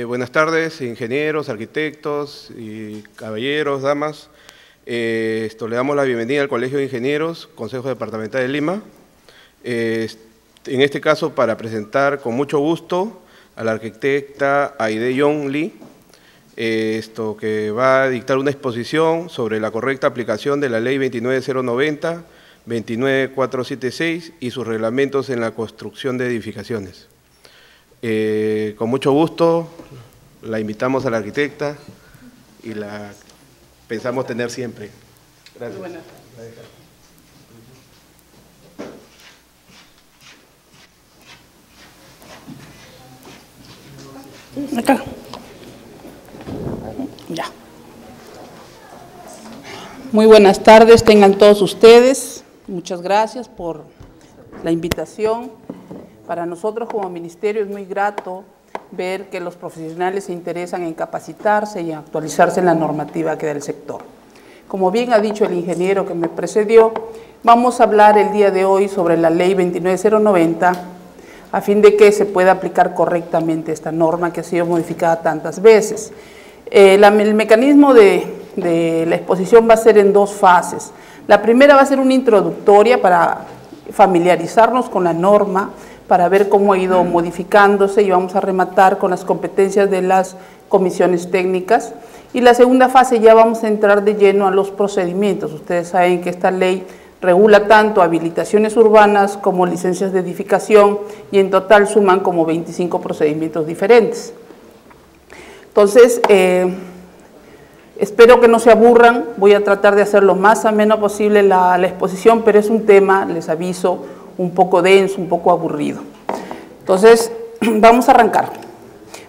Buenas tardes, ingenieros, arquitectos y caballeros, damas. Le damos la bienvenida al Colegio de Ingenieros, Consejo Departamental de Lima. En este caso, para presentar con mucho gusto a la arquitecta Aide Young Lee, que va a dictar una exposición sobre la correcta aplicación de la Ley 29090, 29476 y sus reglamentos en la construcción de edificaciones. Con mucho gusto la invitamos a la arquitecta y la pensamos tener siempre. Gracias. Buenas. Acá. Ya. Muy buenas tardes, tengan todos ustedes. Muchas gracias por la invitación. Para nosotros como ministerio es muy grato ver que los profesionales se interesan en capacitarse y en actualizarse en la normativa que da el sector. Como bien ha dicho el ingeniero que me precedió, vamos a hablar el día de hoy sobre la Ley 29090 a fin de que se pueda aplicar correctamente esta norma que ha sido modificada tantas veces. El mecanismo de la exposición va a ser en dos fases. La primera va a ser una introductoria para familiarizarnos con la norma, para ver cómo ha ido modificándose, y vamos a rematar con las competencias de las comisiones técnicas. Y la segunda fase ya vamos a entrar de lleno a los procedimientos. Ustedes saben que esta ley regula tanto habilitaciones urbanas como licencias de edificación y en total suman como 25 procedimientos diferentes. Entonces, espero que no se aburran, voy a tratar de hacer lo más ameno posible la exposición, pero es un tema, les aviso, un poco denso, un poco aburrido. Entonces, vamos a arrancar.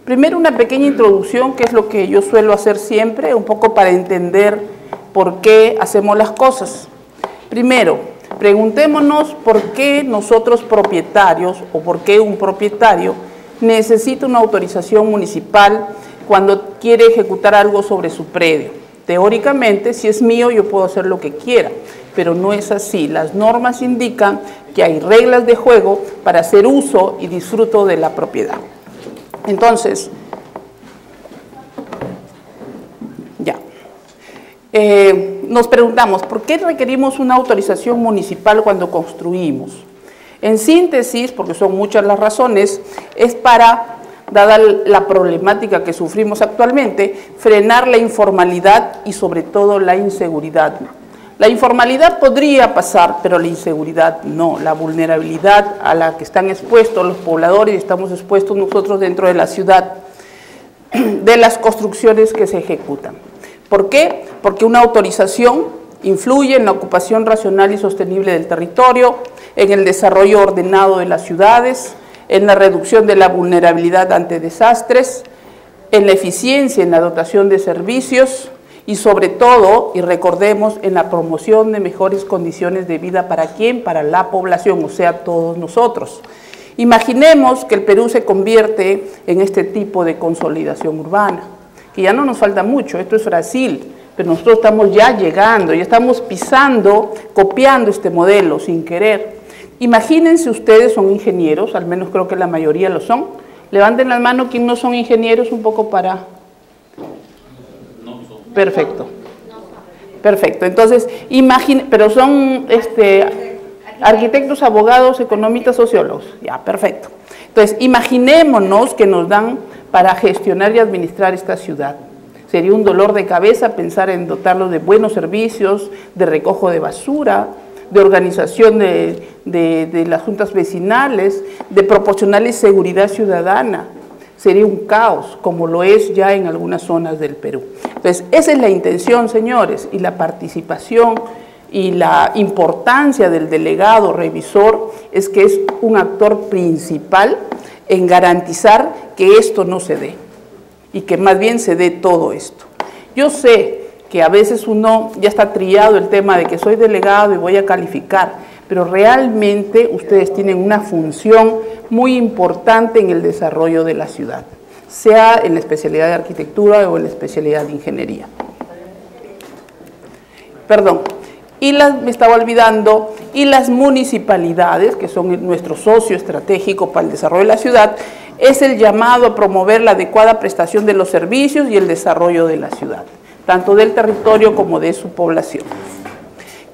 Primero una pequeña introducción, que es lo que yo suelo hacer siempre, un poco para entender por qué hacemos las cosas. Primero, preguntémonos por qué nosotros propietarios, o por qué un propietario necesita una autorización municipal cuando quiere ejecutar algo sobre su predio. Teóricamente, si es mío, yo puedo hacer lo que quiera, pero no es así. Las normas indican que hay reglas de juego para hacer uso y disfruto de la propiedad. Entonces, ya. Nos preguntamos, ¿por qué requerimos una autorización municipal cuando construimos? En síntesis, porque son muchas las razones, es para, dada la problemática que sufrimos actualmente, frenar la informalidad y sobre todo la inseguridad. La informalidad podría pasar, pero la inseguridad no, la vulnerabilidad a la que están expuestos los pobladores y estamos expuestos nosotros dentro de la ciudad, de las construcciones que se ejecutan. ¿Por qué? Porque una autorización influye en la ocupación racional y sostenible del territorio, en el desarrollo ordenado de las ciudades, en la reducción de la vulnerabilidad ante desastres, en la eficiencia en la dotación de servicios y sobre todo, y recordemos, en la promoción de mejores condiciones de vida ¿para quién? Para la población, o sea, todos nosotros. Imaginemos que el Perú se convierte en este tipo de consolidación urbana, que ya no nos falta mucho, esto es Brasil, pero nosotros estamos ya llegando, ya estamos pisando, copiando este modelo sin querer. Imagínense ustedes, son ingenieros, al menos creo que la mayoría lo son. Levanten la mano quien no son ingenieros, un poco para... Perfecto. Perfecto. Entonces, pero son arquitectos, abogados, economistas, sociólogos. Ya, perfecto. Entonces, imaginémonos que nos dan para gestionar y administrar esta ciudad. Sería un dolor de cabeza pensar en dotarlos de buenos servicios, de recojo de basura, de organización de las juntas vecinales, de proporcionarles seguridad ciudadana. Sería un caos, como lo es ya en algunas zonas del Perú. Entonces, esa es la intención, señores, y la participación y la importancia del delegado revisor es que es un actor principal en garantizar que esto no se dé y que más bien se dé todo esto. Yo sé que a veces uno ya está trillado el tema de que soy delegado y voy a calificar, pero realmente ustedes tienen una función muy importante en el desarrollo de la ciudad, sea en la especialidad de arquitectura o en la especialidad de ingeniería. Perdón, me estaba olvidando, y las municipalidades, que son nuestro socio estratégico para el desarrollo de la ciudad, es el llamado a promover la adecuada prestación de los servicios y el desarrollo de la ciudad, tanto del territorio como de su población.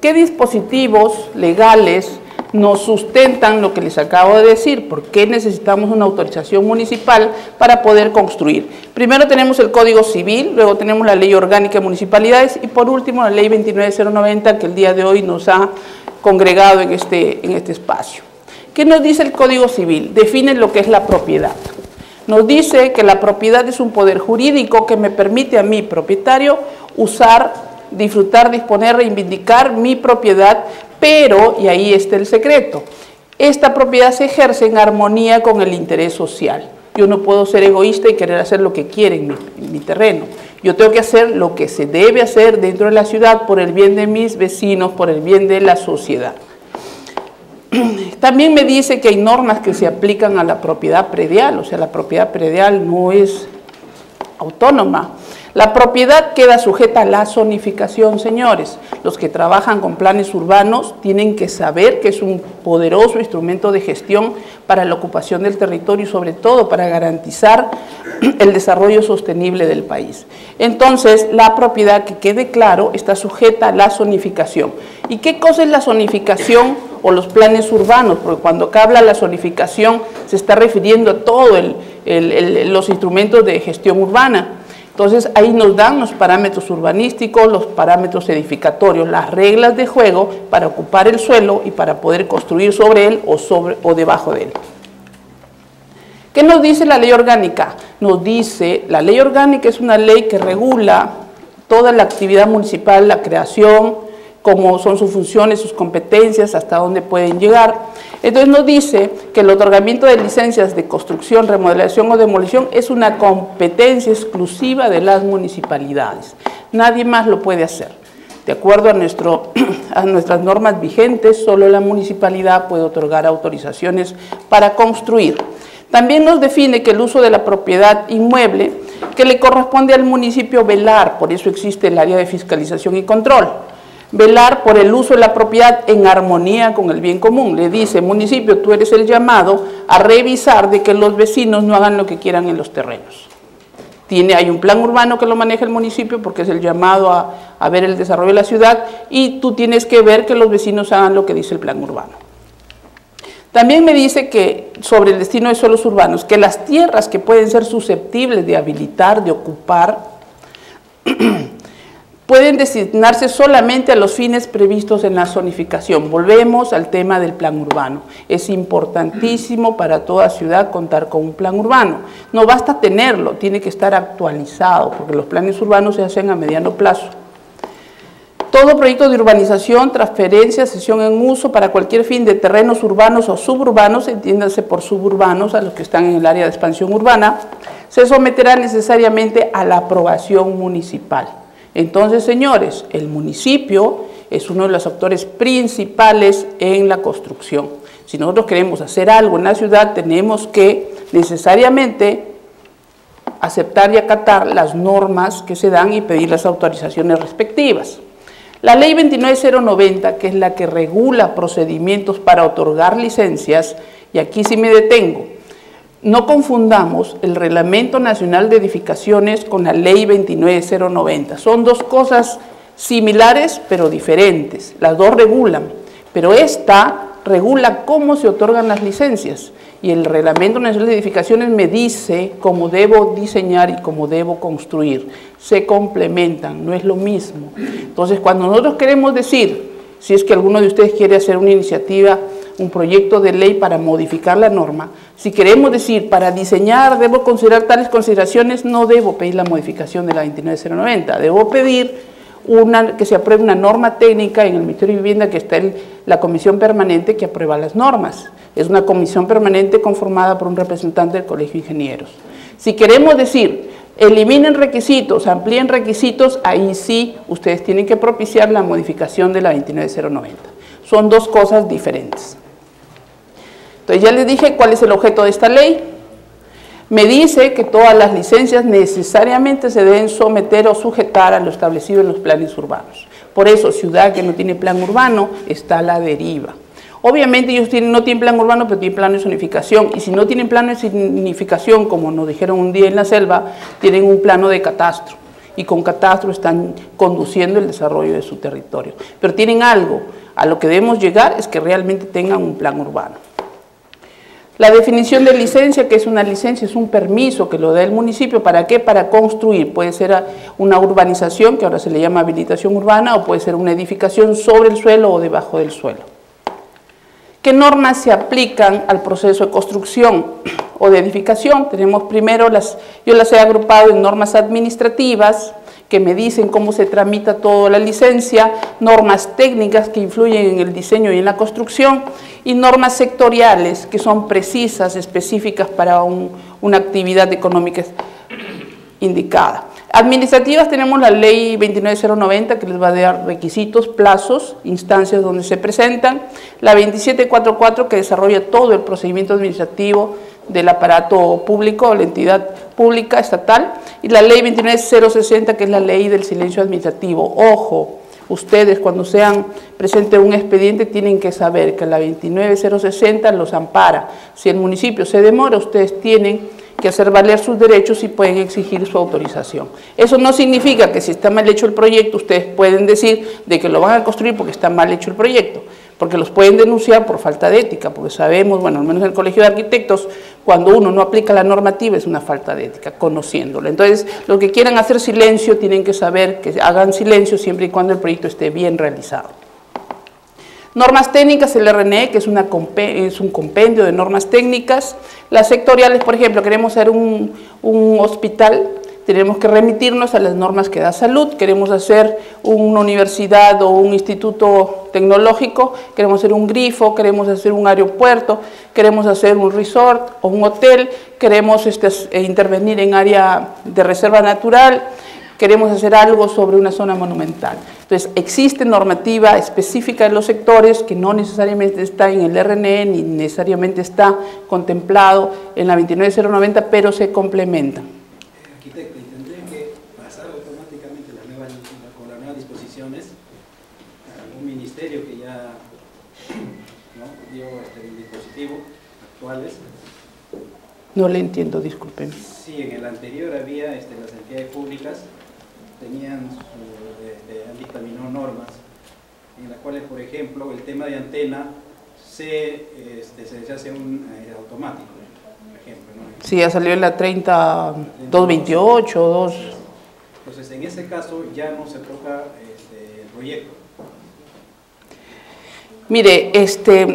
¿Qué dispositivos legales nos sustentan lo que les acabo de decir? ¿Por qué necesitamos una autorización municipal para poder construir? Primero tenemos el Código Civil, luego tenemos la Ley Orgánica de Municipalidades y por último la Ley 29090 que el día de hoy nos ha congregado en este espacio. ¿Qué nos dice el Código Civil? Define lo que es la propiedad. Nos dice que la propiedad es un poder jurídico que me permite a mí, propietario, usar, disfrutar, disponer, reivindicar mi propiedad, pero, y ahí está el secreto, esta propiedad se ejerce en armonía con el interés social. Yo no puedo ser egoísta y querer hacer lo que quiere en mi terreno. Yo tengo que hacer lo que se debe hacer dentro de la ciudad por el bien de mis vecinos, por el bien de la sociedad. También me dice que hay normas que se aplican a la propiedad predial, o sea, la propiedad predial no es autónoma. La propiedad queda sujeta a la zonificación, señores. Los que trabajan con planes urbanos tienen que saber que es un poderoso instrumento de gestión para la ocupación del territorio y sobre todo para garantizar el desarrollo sostenible del país. Entonces, la propiedad, que quede claro, está sujeta a la zonificación. ¿Y qué cosa es la zonificación o los planes urbanos? Porque cuando acá habla la zonificación se está refiriendo a todos los instrumentos de gestión urbana. Entonces, ahí nos dan los parámetros urbanísticos, los parámetros edificatorios, las reglas de juego para ocupar el suelo y para poder construir sobre él o debajo de él. ¿Qué nos dice la ley orgánica? Nos dice, la ley orgánica es una ley que regula toda la actividad municipal, la creación, cómo son sus funciones, sus competencias, hasta dónde pueden llegar. Entonces nos dice que el otorgamiento de licencias de construcción, remodelación o demolición es una competencia exclusiva de las municipalidades. Nadie más lo puede hacer. De acuerdo a nuestras normas vigentes, solo la municipalidad puede otorgar autorizaciones para construir. También nos define que el uso de la propiedad inmueble, que le corresponde al municipio velar, por eso existe el área de fiscalización y control. Velar por el uso de la propiedad en armonía con el bien común. Le dice, municipio, tú eres el llamado a revisar de que los vecinos no hagan lo que quieran en los terrenos. Hay un plan urbano que lo maneja el municipio porque es el llamado a ver el desarrollo de la ciudad y tú tienes que ver que los vecinos hagan lo que dice el plan urbano. También me dice que sobre el destino de suelos urbanos, que las tierras que pueden ser susceptibles de habilitar, de ocupar, pueden designarse solamente a los fines previstos en la zonificación. Volvemos al tema del plan urbano. Es importantísimo para toda ciudad contar con un plan urbano. No basta tenerlo, tiene que estar actualizado, porque los planes urbanos se hacen a mediano plazo. Todo proyecto de urbanización, transferencia, cesión en uso para cualquier fin de terrenos urbanos o suburbanos, entiéndase por suburbanos a los que están en el área de expansión urbana, se someterá necesariamente a la aprobación municipal. Entonces, señores, el municipio es uno de los actores principales en la construcción. Si nosotros queremos hacer algo en la ciudad, tenemos que necesariamente aceptar y acatar las normas que se dan y pedir las autorizaciones respectivas. La ley 29090, que es la que regula procedimientos para otorgar licencias, y aquí sí me detengo, no confundamos el Reglamento Nacional de Edificaciones con la Ley 29090. Son dos cosas similares pero diferentes. Las dos regulan, pero esta regula cómo se otorgan las licencias. Y el Reglamento Nacional de Edificaciones me dice cómo debo diseñar y cómo debo construir. Se complementan, no es lo mismo. Entonces, cuando nosotros queremos decir, si es que alguno de ustedes quiere hacer una iniciativa, un proyecto de ley para modificar la norma, si queremos decir, para diseñar debo considerar tales consideraciones, no debo pedir la modificación de la 29090, debo pedir que se apruebe una norma técnica en el Ministerio de Vivienda, que está la comisión permanente que aprueba las normas. Es una comisión permanente conformada por un representante del Colegio de Ingenieros. Si queremos decir, eliminen requisitos, amplíen requisitos, ahí sí ustedes tienen que propiciar la modificación de la 29090. Son dos cosas diferentes. Entonces ya les dije cuál es el objeto de esta ley. Me dice que todas las licencias necesariamente se deben someter o sujetar a lo establecido en los planes urbanos. Por eso, ciudad que no tiene plan urbano está a la deriva. Obviamente ellos no tienen plan urbano, pero tienen plan de zonificación, y si no tienen plan de zonificación, como nos dijeron un día en la selva, tienen un plano de catastro, y con catastro están conduciendo el desarrollo de su territorio. Pero tienen algo, a lo que debemos llegar es que realmente tengan un plan urbano. La definición de licencia, que es una licencia, es un permiso que lo da el municipio, ¿para qué? Para construir, puede ser una urbanización, que ahora se le llama habilitación urbana, o puede ser una edificación sobre el suelo o debajo del suelo. ¿Qué normas se aplican al proceso de construcción o de edificación? Tenemos primero, yo las he agrupado en normas administrativas, que me dicen cómo se tramita toda la licencia, normas técnicas que influyen en el diseño y en la construcción, y normas sectoriales que son precisas, específicas para una actividad económica indicada. Administrativas tenemos la ley 29090 que les va a dar requisitos, plazos, instancias donde se presentan, la 27444 que desarrolla todo el procedimiento administrativo del aparato público, la entidad pública estatal, y la ley 29060 que es la ley del silencio administrativo. Ojo, ustedes cuando presenten un expediente tienen que saber que la 29060 los ampara. Si el municipio se demora, ustedes tienen que hacer valer sus derechos y pueden exigir su autorización. Eso no significa que si está mal hecho el proyecto, ustedes pueden decir de que lo van a construir porque está mal hecho el proyecto, porque los pueden denunciar por falta de ética, porque sabemos, bueno, al menos en el Colegio de Arquitectos, cuando uno no aplica la normativa es una falta de ética, conociéndolo. Entonces, los que quieran hacer silencio tienen que saber que hagan silencio siempre y cuando el proyecto esté bien realizado. Normas técnicas, el RNE, que es un compendio de normas técnicas. Las sectoriales, por ejemplo, queremos hacer un hospital, tenemos que remitirnos a las normas que da salud. Queremos hacer una universidad o un instituto tecnológico, queremos hacer un grifo, queremos hacer un aeropuerto, queremos hacer un resort o un hotel, queremos intervenir en área de reserva natural, queremos hacer algo sobre una zona monumental. Entonces, existe normativa específica en los sectores que no necesariamente está en el RNE ni necesariamente está contemplado en la 29090, pero se complementan. Arquitecto, ¿y tendrían que pasar automáticamente con las nuevas disposiciones a algún ministerio que ya dio el dispositivo actuales? No le entiendo, discúlpeme. Sí, en el anterior había las entidades públicas han dictaminado normas en las cuales, por ejemplo, el tema de antena se hace automático, por ejemplo, ¿no? Sí, ya salió en la 30228, Entonces, en ese caso ya no se toca el proyecto. Mire,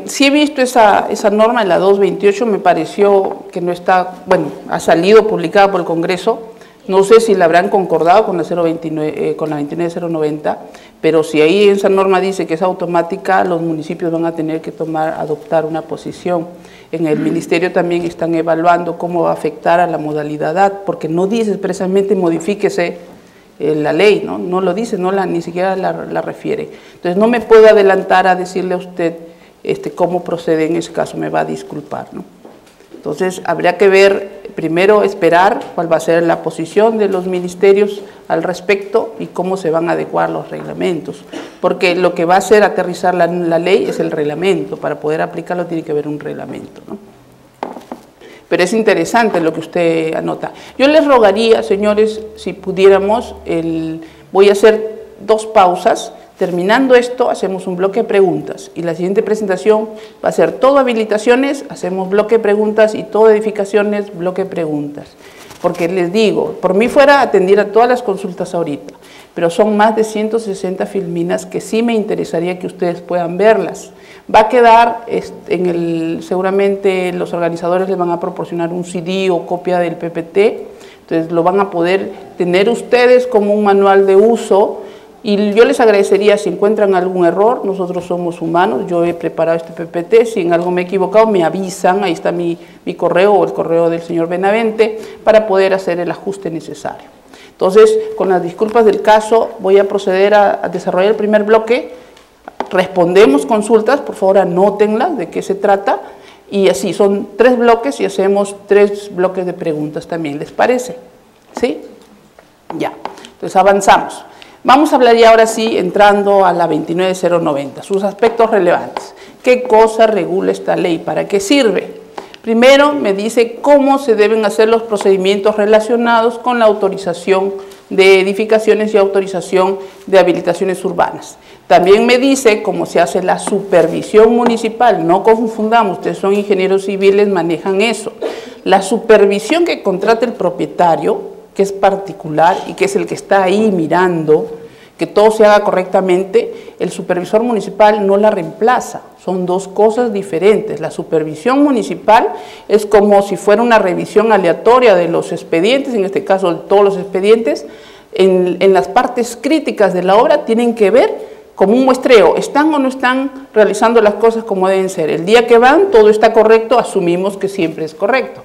sí he visto esa norma en la 228, me pareció que no está, bueno, ha salido publicada por el Congreso. No sé si la habrán concordado con la 29090, pero si ahí esa norma dice que es automática, los municipios van a tener que adoptar una posición. En el ministerio también están evaluando cómo va a afectar a la modalidad A, porque no dice expresamente modifíquese la ley, no lo dice, ni siquiera la refiere. Entonces no me puedo adelantar a decirle a usted cómo procede en ese caso, me va a disculpar, ¿no? Entonces habría que ver, primero esperar cuál va a ser la posición de los ministerios al respecto y cómo se van a adecuar los reglamentos, porque lo que va a hacer aterrizar la ley es el reglamento. Para poder aplicarlo tiene que haber un reglamento, ¿no? Pero es interesante lo que usted anota. Yo les rogaría, señores, si pudiéramos, voy a hacer 2 pausas. Terminando esto, hacemos un bloque de preguntas y la siguiente presentación va a ser todo habilitaciones, hacemos bloque de preguntas, y todo edificaciones, bloque de preguntas. Porque les digo, por mí fuera atender a todas las consultas ahorita, pero son más de 160 filminas que sí me interesaría que ustedes puedan verlas. Va a quedar, seguramente los organizadores les van a proporcionar un CD o copia del PPT, entonces lo van a poder tener ustedes como un manual de uso. Y yo les agradecería si encuentran algún error, nosotros somos humanos, yo he preparado este PPT, si en algo me he equivocado me avisan, ahí está mi correo o el correo del señor Benavente, para poder hacer el ajuste necesario. Entonces, con las disculpas del caso, voy a proceder a desarrollar el primer bloque, respondemos consultas, por favor anótenlas de qué se trata, y así son 3 bloques y hacemos 3 bloques de preguntas también, ¿les parece? ¿Sí? Ya, entonces avanzamos. Vamos a hablar ya ahora sí, entrando a la 29090, sus aspectos relevantes. ¿Qué cosa regula esta ley? ¿Para qué sirve? Primero me dice cómo se deben hacer los procedimientos relacionados con la autorización de edificaciones y autorización de habilitaciones urbanas. También me dice cómo se hace la supervisión municipal. No confundamos, ustedes son ingenieros civiles, manejan eso. La supervisión que contrata el propietario, que es particular y que es el que está ahí mirando que todo se haga correctamente, el supervisor municipal no la reemplaza. Son dos cosas diferentes. La supervisión municipal es como si fuera una revisión aleatoria de los expedientes, en este caso de todos los expedientes, en las partes críticas de la obra tienen que ver como un muestreo, ¿están o no están realizando las cosas como deben ser? El día que van, todo está correcto, asumimos que siempre es correcto,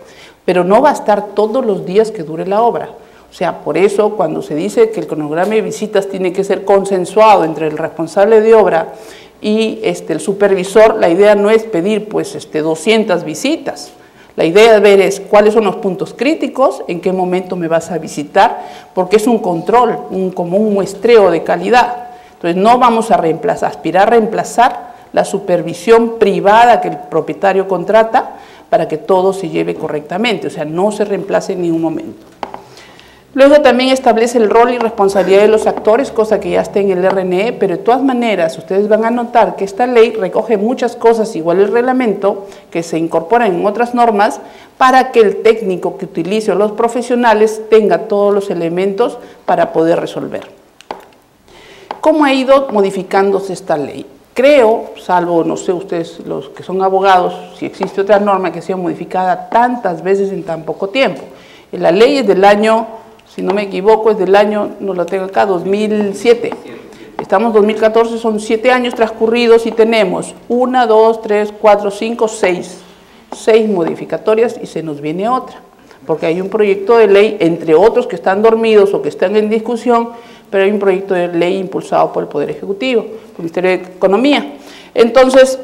pero no va a estar todos los días que dure la obra. O sea, por eso cuando se dice que el cronograma de visitas tiene que ser consensuado entre el responsable de obra y el supervisor, la idea no es pedir pues 200 visitas. La idea de ver es cuáles son los puntos críticos, en qué momento me vas a visitar, porque es un control, como un muestreo de calidad. Entonces no vamos a aspirar a reemplazar la supervisión privada que el propietario contrata para que todo se lleve correctamente, o sea, no se reemplace en ningún momento. Luego también establece el rol y responsabilidad de los actores, cosa que ya está en el RNE, pero de todas maneras ustedes van a notar que esta ley recoge muchas cosas, igual el reglamento, que se incorporan en otras normas, para que el técnico que utilice o los profesionales tenga todos los elementos para poder resolver. ¿Cómo ha ido modificándose esta ley? Creo, salvo, no sé, ustedes los que son abogados, si existe otra norma que sea modificada tantas veces en tan poco tiempo. La ley es del año, si no me equivoco, es del año, no lo tengo acá, 2007. Estamos en 2014, son 7 años transcurridos y tenemos 1, 2, 3, 4, 5, 6 modificatorias y se nos viene otra. Porque hay un proyecto de ley, entre otros que están dormidos o que están en discusión, pero hay un proyecto de ley impulsado por el Poder Ejecutivo, por el Ministerio de Economía. Entonces,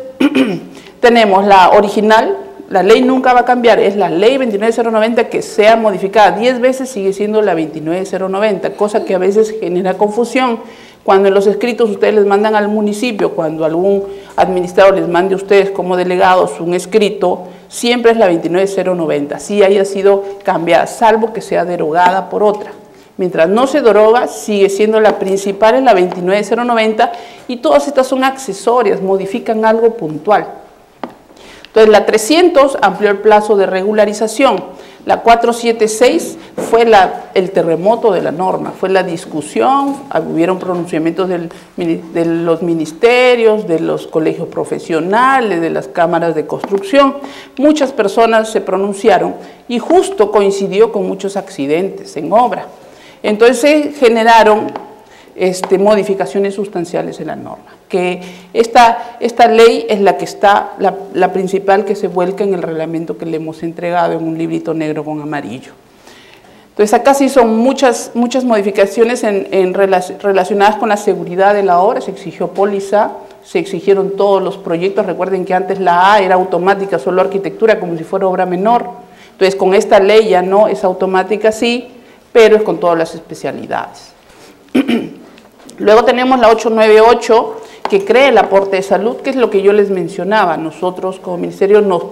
tenemos la original, la ley nunca va a cambiar, es la ley 29090 que sea modificada 10 veces, sigue siendo la 29090, cosa que a veces genera confusión. Cuando en los escritos ustedes les mandan al municipio, cuando algún administrador les mande a ustedes como delegados un escrito, siempre es la 29090, si haya sido cambiada, salvo que sea derogada por otra. Mientras no se deroga, sigue siendo la principal, es la 29090, y todas estas son accesorias, modifican algo puntual. Entonces, la 300 amplió el plazo de regularización, la 476 fue el terremoto de la norma, fue la discusión, hubieron pronunciamientos de los ministerios, de los colegios profesionales, de las cámaras de construcción, muchas personas se pronunciaron y justo coincidió con muchos accidentes en obra. Entonces se generaron modificaciones sustanciales en la norma, que esta ley es la que está, la principal que se vuelca en el reglamento que le hemos entregado en un librito negro con amarillo. Entonces acá sí son muchas modificaciones relacionadas con la seguridad de la obra, se exigió póliza, se exigieron todos los proyectos, recuerden que antes la A era automática, solo arquitectura, como si fuera obra menor, entonces con esta ley ya no es automática, sí, pero es con todas las especialidades. Luego tenemos la 898, que crea el aporte de salud, que es lo que yo les mencionaba. Nosotros como ministerio nos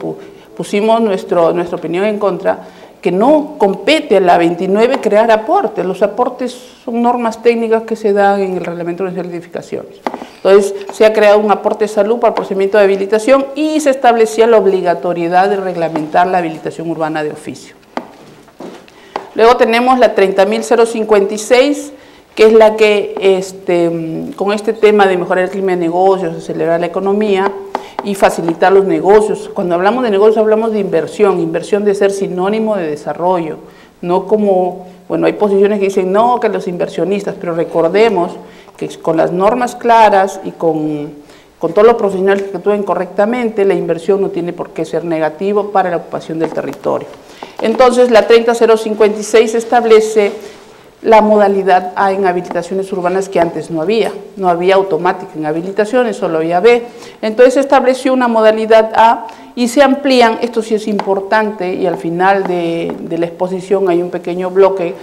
pusimos nuestra opinión en contra, que no compete a la 29 crear aportes. Los aportes son normas técnicas que se dan en el Reglamento de Edificaciones. Entonces, se ha creado un aporte de salud para el procedimiento de habilitación y se establecía la obligatoriedad de reglamentar la habilitación urbana de oficio. Luego tenemos la 30.056, que es la que, con este tema de mejorar el clima de negocios, acelerar la economía y facilitar los negocios. Cuando hablamos de negocios hablamos de inversión de ser sinónimo de desarrollo, no como, bueno, hay posiciones que dicen no, que los inversionistas, pero recordemos que con las normas claras y con todos los profesionales que actúen correctamente, la inversión no tiene por qué ser negativo para la ocupación del territorio. Entonces, la 30.056 establece la modalidad A en habilitaciones urbanas que antes no había automática en habilitaciones, solo había B. Entonces, se estableció una modalidad A y se amplían, esto sí es importante, y al final de la exposición hay un pequeño bloque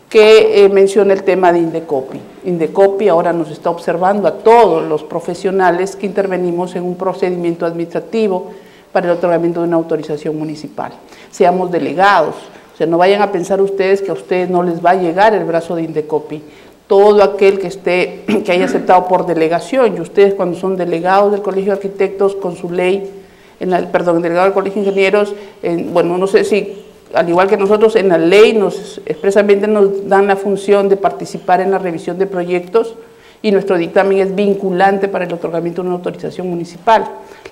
que menciona el tema de Indecopi. Indecopi ahora nos está observando a todos los profesionales que intervenimos en un procedimiento administrativo para el otorgamiento de una autorización municipal. Seamos delegados, o sea, no vayan a pensar ustedes que a ustedes no les va a llegar el brazo de Indecopi. Todo aquel que haya aceptado por delegación, y ustedes cuando son delegados del Colegio de Arquitectos con su ley, delegado del Colegio de Ingenieros, bueno, no sé si al igual que nosotros en la ley expresamente nos dan la función de participar en la revisión de proyectos y nuestro dictamen es vinculante para el otorgamiento de una autorización municipal.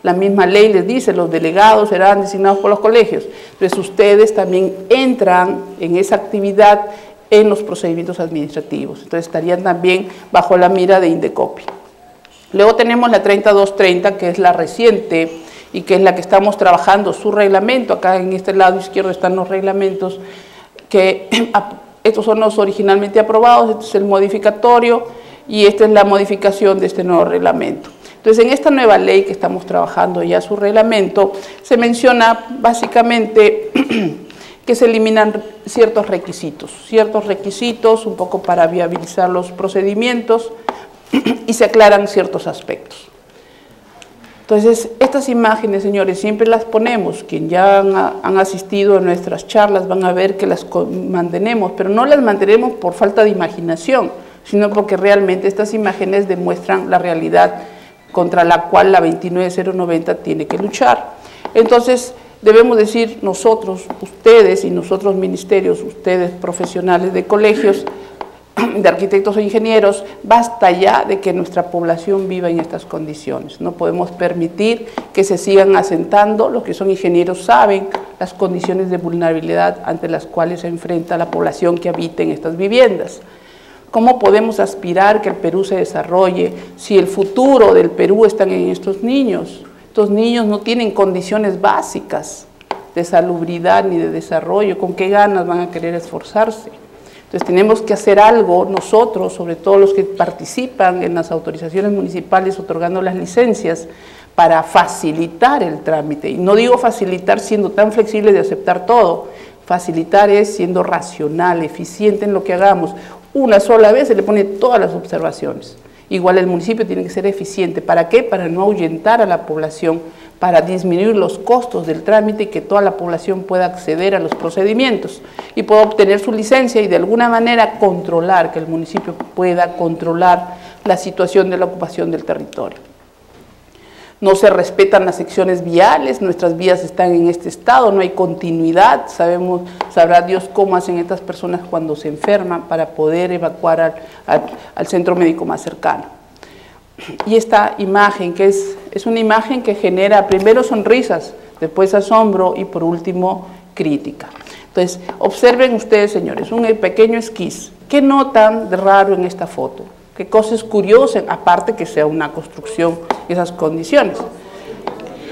La misma ley les dice, los delegados serán designados por los colegios. Entonces ustedes también entran en esa actividad en los procedimientos administrativos. Entonces estarían también bajo la mira de Indecopi. Luego tenemos la 3230, que es la reciente y que es la que estamos trabajando su reglamento. Acá en este lado izquierdo están los reglamentos, que estos son los originalmente aprobados, este es el modificatorio y esta es la modificación de este nuevo reglamento. Entonces, en esta nueva ley que estamos trabajando ya su reglamento, se menciona básicamente que se eliminan ciertos requisitos un poco para viabilizar los procedimientos y se aclaran ciertos aspectos. Entonces, estas imágenes, señores, siempre las ponemos. Quien ya han asistido a nuestras charlas van a ver que las mantenemos, pero no las mantenemos por falta de imaginación, sino porque realmente estas imágenes demuestran la realidad contra la cual la 29090 tiene que luchar. Entonces, debemos decir nosotros, ustedes y nosotros ministerios, ustedes profesionales de colegios, de arquitectos e ingenieros, basta ya de que nuestra población viva en estas condiciones. No podemos permitir que se sigan asentando, los que son ingenieros saben las condiciones de vulnerabilidad ante las cuales se enfrenta la población que habita en estas viviendas. ¿Cómo podemos aspirar que el Perú se desarrolle si el futuro del Perú está en estos niños? Estos niños no tienen condiciones básicas de salubridad ni de desarrollo. ¿Con qué ganas van a querer esforzarse? Entonces tenemos que hacer algo nosotros, sobre todo los que participan en las autorizaciones municipales otorgando las licencias, para facilitar el trámite. Y no digo facilitar siendo tan flexible de aceptar todo, facilitar es siendo racional, eficiente en lo que hagamos. Una sola vez se le pone todas las observaciones. Igual el municipio tiene que ser eficiente. ¿Para qué? Para no ahuyentar a la población, para disminuir los costos del trámite y que toda la población pueda acceder a los procedimientos y pueda obtener su licencia y de alguna manera controlar, que el municipio pueda controlar la situación de la ocupación del territorio. No se respetan las secciones viales, nuestras vías están en este estado, no hay continuidad, sabrá Dios cómo hacen estas personas cuando se enferman para poder evacuar al centro médico más cercano. Y esta imagen, que es una imagen que genera primero sonrisas, después asombro y por último crítica. Entonces, observen ustedes, señores, un pequeño esquiz. ¿Qué notan de raro en esta foto? ¿Qué cosas curiosas, aparte que sea una construcción en esas condiciones?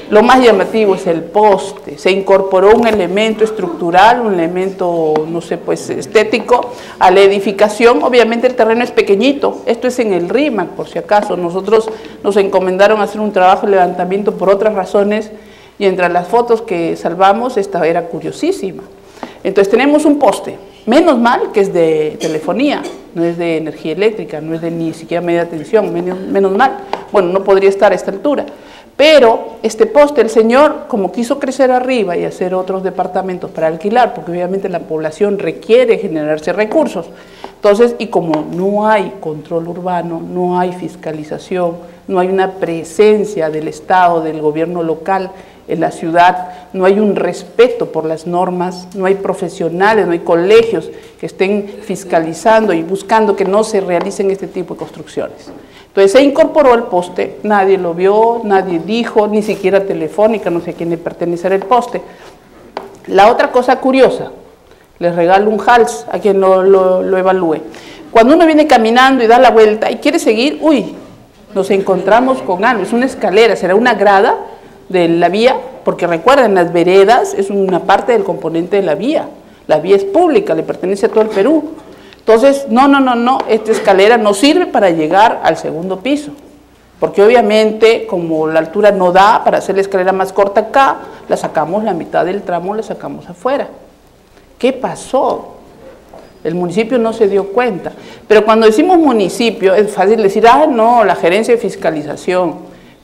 Lo más llamativo es el poste. Se incorporó un elemento estructural, un elemento, no sé, pues estético a la edificación. Obviamente el terreno es pequeñito. Esto es en el RIMAC, por si acaso. Nosotros nos encomendaron hacer un trabajo de levantamiento por otras razones y entre las fotos que salvamos, esta era curiosísima. Entonces tenemos un poste. Menos mal que es de telefonía, no es de energía eléctrica, no es de ni siquiera media tensión, menos mal. Bueno, no podría estar a esta altura. Pero este poste, el señor, como quiso crecer arriba y hacer otros departamentos para alquilar, porque obviamente la población requiere generarse recursos, entonces, y como no hay control urbano, no hay fiscalización, no hay una presencia del Estado, del gobierno local en la ciudad, no hay un respeto por las normas, no hay profesionales, no hay colegios que estén fiscalizando y buscando que no se realicen este tipo de construcciones. Entonces se incorporó el poste, nadie lo vio, nadie dijo, ni siquiera Telefónica, no sé a quién le pertenecerá el poste. La otra cosa curiosa, les regalo un hals a quien lo evalúe. Cuando uno viene caminando y da la vuelta y quiere seguir, uy, nos encontramos con algo, es una escalera, será una grada de la vía, porque recuerden, las veredas es una parte del componente de la vía es pública, le pertenece a todo el Perú. Entonces, no, esta escalera no sirve para llegar al segundo piso, porque obviamente como la altura no da para hacer la escalera más corta acá, la sacamos la mitad del tramo, la sacamos afuera. ¿Qué pasó? El municipio no se dio cuenta. Pero cuando decimos municipio, es fácil decir, ah, no, la gerencia de fiscalización.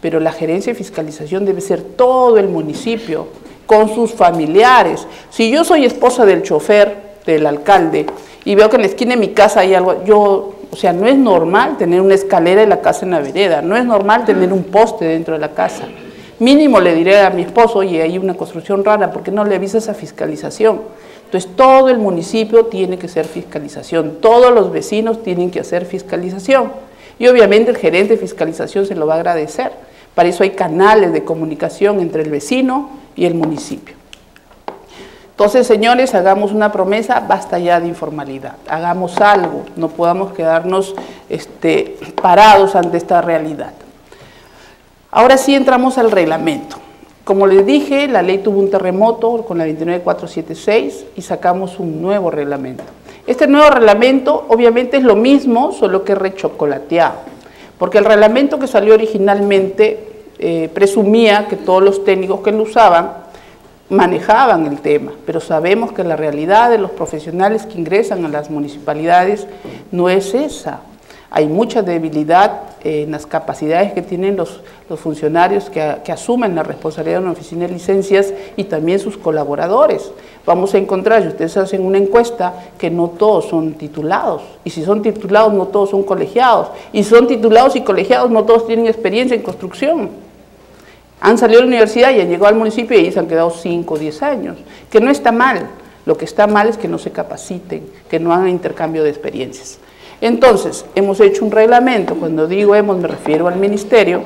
Pero la gerencia de fiscalización debe ser todo el municipio, con sus familiares. Si yo soy esposa del chofer, del alcalde, y veo que en la esquina de mi casa hay algo, o sea, no es normal tener una escalera en la casa en la vereda, no es normal tener un poste dentro de la casa. Mínimo le diré a mi esposo, oye, hay una construcción rara, ¿por qué no le avisas a fiscalización? Entonces, todo el municipio tiene que hacer fiscalización, todos los vecinos tienen que hacer fiscalización. Y obviamente el gerente de fiscalización se lo va a agradecer. Para eso hay canales de comunicación entre el vecino y el municipio. Entonces, señores, hagamos una promesa, basta ya de informalidad, hagamos algo, no podamos quedarnos parados ante esta realidad. Ahora sí entramos al reglamento. Como les dije, la ley tuvo un terremoto con la 29476 y sacamos un nuevo reglamento. Este nuevo reglamento obviamente es lo mismo, solo que rechocolateado, porque el reglamento que salió originalmente presumía que todos los técnicos que lo usaban manejaban el tema, pero sabemos que la realidad de los profesionales que ingresan a las municipalidades no es esa. Hay mucha debilidad en las capacidades que tienen los funcionarios que asumen la responsabilidad de una oficina de licencias y también sus colaboradores. Vamos a encontrar, si ustedes hacen una encuesta, que no todos son titulados, y si son titulados no todos son colegiados, y si son titulados y colegiados no todos tienen experiencia en construcción. Han salido de la universidad y han llegado al municipio y ahí se han quedado 5 o 10 años, que no está mal. Lo que está mal es que no se capaciten, que no hagan intercambio de experiencias. Entonces, hemos hecho un reglamento, cuando digo hemos me refiero al ministerio,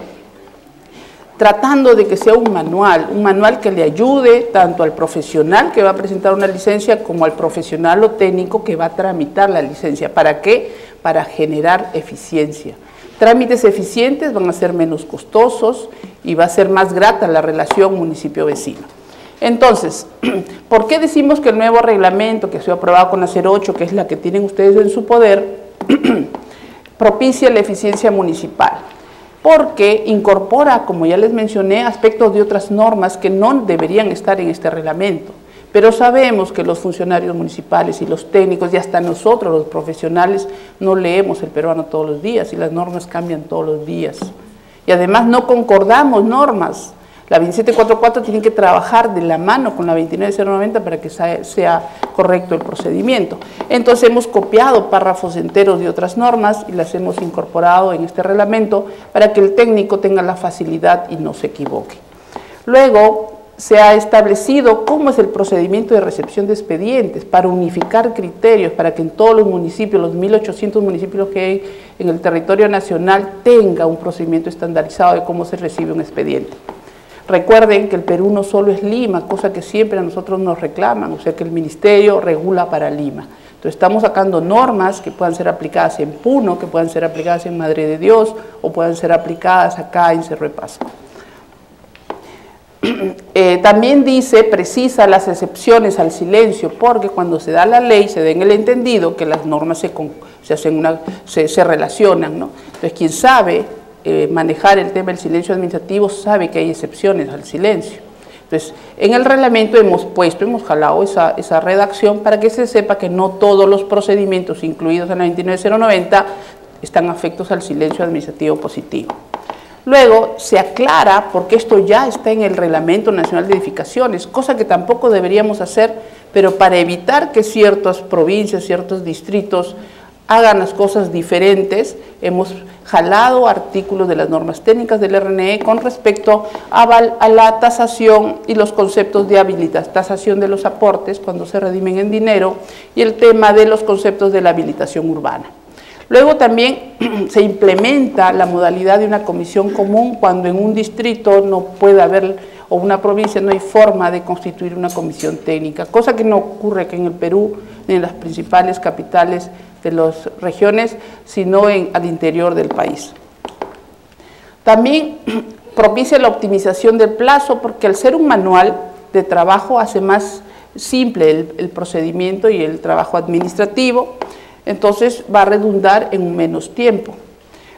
tratando de que sea un manual que le ayude tanto al profesional que va a presentar una licencia como al profesional o técnico que va a tramitar la licencia. ¿Para qué? Para generar eficiencia. Trámites eficientes van a ser menos costosos y va a ser más grata la relación municipio-vecino. Entonces, ¿por qué decimos que el nuevo reglamento que se ha aprobado con la 08, que es la que tienen ustedes en su poder, propicia la eficiencia municipal? Porque incorpora, como ya les mencioné, aspectos de otras normas que no deberían estar en este reglamento. Pero sabemos que los funcionarios municipales y los técnicos y hasta nosotros los profesionales no leemos el peruano todos los días y las normas cambian todos los días. Y además no concordamos normas. La 2744 tiene que trabajar de la mano con la 29090 para que sea correcto el procedimiento. Entonces hemos copiado párrafos enteros de otras normas y las hemos incorporado en este reglamento para que el técnico tenga la facilidad y no se equivoque. Luego, se ha establecido cómo es el procedimiento de recepción de expedientes para unificar criterios, para que en todos los municipios, los 1.800 municipios que hay en el territorio nacional, tenga un procedimiento estandarizado de cómo se recibe un expediente. Recuerden que el Perú no solo es Lima, cosa que siempre a nosotros nos reclaman, o sea que el ministerio regula para Lima. Entonces estamos sacando normas que puedan ser aplicadas en Puno, que puedan ser aplicadas en Madre de Dios o puedan ser aplicadas acá en Cerro de Pasco. También precisa las excepciones al silencio, porque cuando se da la ley se da en el entendido que las normas se relacionan, ¿no? Entonces quien sabe manejar el tema del silencio administrativo sabe que hay excepciones al silencio. Entonces en el reglamento hemos jalado esa redacción para que se sepa que no todos los procedimientos incluidos en la 29090 están afectos al silencio administrativo positivo. Luego se aclara, porque esto ya está en el Reglamento Nacional de Edificaciones, cosa que tampoco deberíamos hacer, pero para evitar que ciertas provincias, ciertos distritos hagan las cosas diferentes, hemos jalado artículos de las normas técnicas del RNE con respecto a la tasación y los conceptos de habilitación, tasación de los aportes cuando se redimen en dinero y el tema de los conceptos de la habilitación urbana. Luego también se implementa la modalidad de una comisión común cuando en un distrito no puede haber, o una provincia no hay forma de constituir una comisión técnica, cosa que no ocurre aquí en el Perú ni en las principales capitales de las regiones, sino al interior del país. También propicia la optimización del plazo, porque al ser un manual de trabajo hace más simple el procedimiento y el trabajo administrativo. Entonces va a redundar en menos tiempo.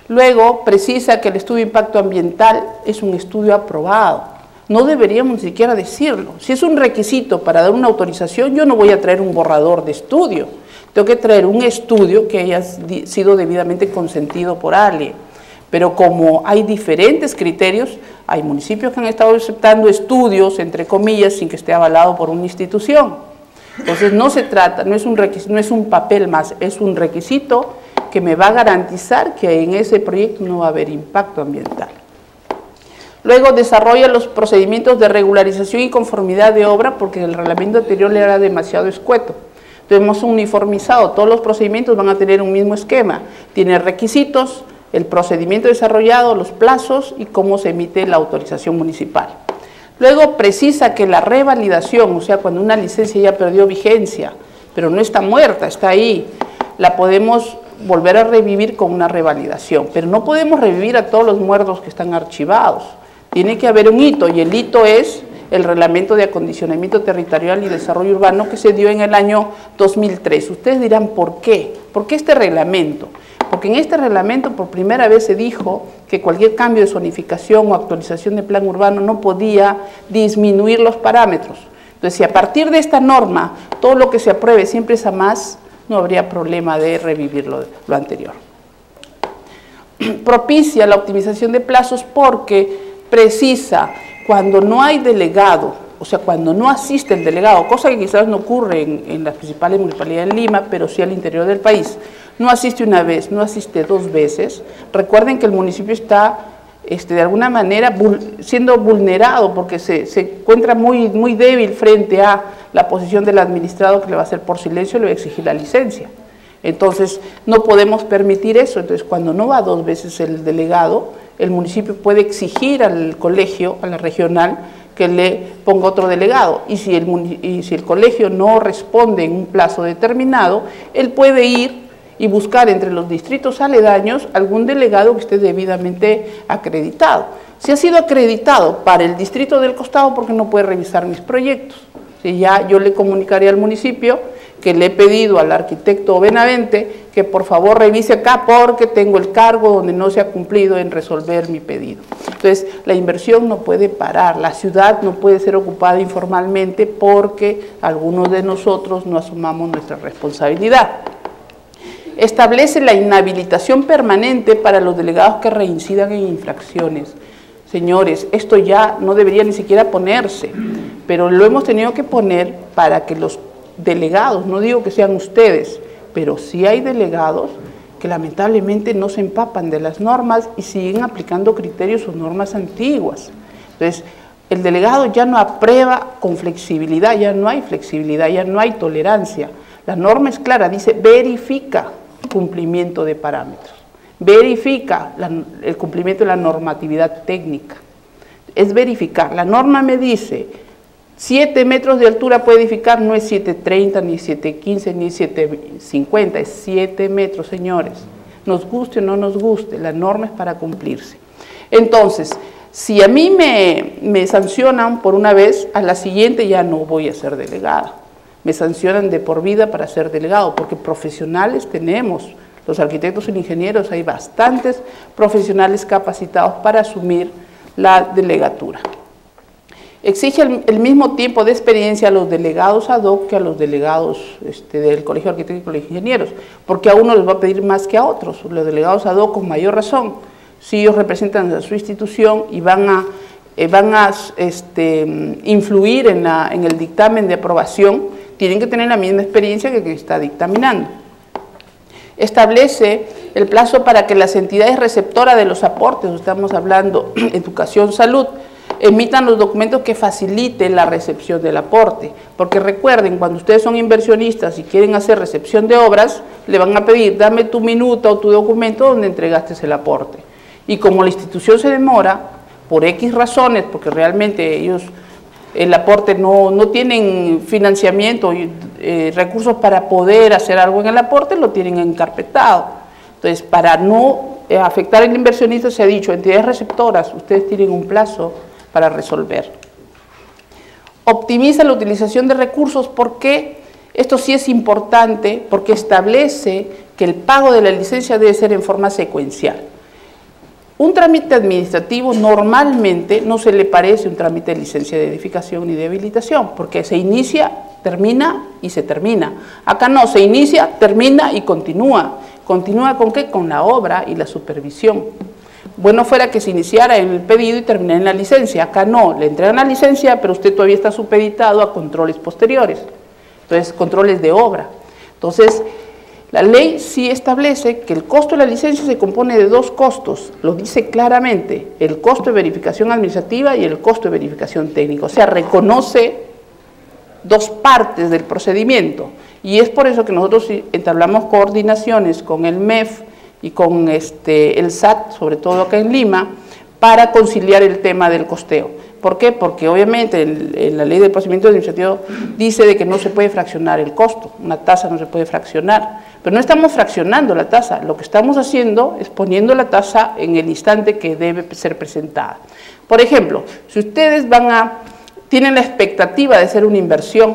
Luego precisa que el estudio de impacto ambiental es un estudio aprobado. No deberíamos ni siquiera decirlo. Si es un requisito para dar una autorización, yo no voy a traer un borrador de estudio. tengo que traer un estudio que haya sido debidamente consentido por alguien. Pero como hay diferentes criterios, hay municipios que han estado aceptando estudios, entre comillas, sin que esté avalado por una institución. Entonces no se trata, no es un requisito, no es un papel más, es un requisito que me va a garantizar que en ese proyecto no va a haber impacto ambiental. Luego desarrolla los procedimientos de regularización y conformidad de obra porque el reglamento anterior era demasiado escueto. Entonces hemos uniformizado, todos los procedimientos van a tener un mismo esquema, tiene requisitos, el procedimiento desarrollado, los plazos y cómo se emite la autorización municipal. Luego precisa que la revalidación, o sea, cuando una licencia ya perdió vigencia, pero no está muerta, está ahí, la podemos volver a revivir con una revalidación, pero no podemos revivir a todos los muertos que están archivados. Tiene que haber un hito, y el hito es el Reglamento de Acondicionamiento Territorial y Desarrollo Urbano que se dio en el año 2003. Ustedes dirán, ¿por qué? ¿Por qué este reglamento? Porque en este reglamento por primera vez se dijo que cualquier cambio de zonificación o actualización de plan urbano no podía disminuir los parámetros. Entonces, si a partir de esta norma todo lo que se apruebe siempre es a más, no habría problema de revivir lo anterior. Propicia la optimización de plazos porque precisa cuando no hay delegado, o sea, cuando no asiste el delegado, cosa que quizás no ocurre en las principales municipalidades de Lima, pero sí al interior del país, no asiste una vez, no asiste dos veces, recuerden que el municipio está de alguna manera siendo vulnerado porque se encuentra muy débil frente a la posición del administrado que le va a hacer por silencio y le va a exigir la licencia. Entonces, no podemos permitir eso. Entonces, cuando no va dos veces el delegado, el municipio puede exigir al colegio, a la regional, que le ponga otro delegado. Y si el colegio no responde en un plazo determinado, él puede ir y buscar entre los distritos aledaños algún delegado que esté debidamente acreditado. Si ha sido acreditado para el distrito del costado, ¿por qué no puede revisar mis proyectos? Si ya yo le comunicaré al municipio que le he pedido al arquitecto Benavente que por favor revise acá porque tengo el cargo donde no se ha cumplido en resolver mi pedido. Entonces, la inversión no puede parar, la ciudad no puede ser ocupada informalmente porque algunos de nosotros no asumamos nuestra responsabilidad. Establece la inhabilitación permanente para los delegados que reincidan en infracciones. Señores, esto ya no debería ni siquiera ponerse, pero lo hemos tenido que poner para que los delegados, no digo que sean ustedes, pero sí hay delegados que lamentablemente no se empapan de las normas y siguen aplicando criterios o normas antiguas. Entonces, el delegado ya no aprueba con flexibilidad, ya no hay flexibilidad, ya no hay tolerancia. La norma es clara, dice verifica cumplimiento de parámetros, verifica el cumplimiento de la normatividad técnica. Es verificar, la norma me dice 7 metros de altura puede edificar, no es 7.30, ni 7.15, ni 7.50, es 7 metros, señores. Nos guste o no nos guste, la norma es para cumplirse. Entonces, si a mí me sancionan por una vez, a la siguiente ya no voy a ser delegada. Me sancionan de por vida para ser delegado, porque profesionales tenemos, los arquitectos y ingenieros, hay bastantes profesionales capacitados para asumir la delegatura. Exige el mismo tiempo de experiencia a los delegados ad hoc que a los delegados del Colegio de Arquitectos y Colegio de Ingenieros, porque a uno les va a pedir más que a otros. Los delegados ad hoc con mayor razón, si ellos representan a su institución y van a influir en el dictamen de aprobación, tienen que tener la misma experiencia que quien está dictaminando. Establece el plazo para que las entidades receptoras de los aportes, estamos hablando educación, salud, emitan los documentos que faciliten la recepción del aporte, porque recuerden, cuando ustedes son inversionistas y quieren hacer recepción de obras, le van a pedir, dame tu minuta o tu documento donde entregaste el aporte. Y como la institución se demora, por X razones, porque realmente ellos, el aporte no tienen financiamiento y recursos para poder hacer algo en el aporte, lo tienen encarpetado. Entonces, para no afectar al inversionista, se ha dicho, entidades receptoras, ustedes tienen un plazo para resolver. Optimiza la utilización de recursos, porque esto sí es importante, porque establece que el pago de la licencia debe ser en forma secuencial. Un trámite administrativo normalmente no se le parece un trámite de licencia de edificación ni de habilitación, porque se inicia, termina y se termina. Acá no, se inicia, termina y continúa. ¿Continúa con qué? Con la obra y la supervisión. Bueno fuera que se iniciara en el pedido y terminara en la licencia. Acá no, le entregan la licencia, pero usted todavía está supeditado a controles posteriores. Entonces, controles de obra. Entonces, la ley sí establece que el costo de la licencia se compone de dos costos, lo dice claramente, el costo de verificación administrativa y el costo de verificación técnica. O sea, reconoce dos partes del procedimiento. Y es por eso que nosotros entablamos coordinaciones con el MEF y con el SAT, sobre todo acá en Lima, para conciliar el tema del costeo. ¿Por qué? Porque obviamente en la ley del procedimiento administrativo dice de que no se puede fraccionar el costo, una tasa no se puede fraccionar, pero no estamos fraccionando la tasa, lo que estamos haciendo es poniendo la tasa en el instante que debe ser presentada. Por ejemplo, si ustedes tienen la expectativa de hacer una inversión,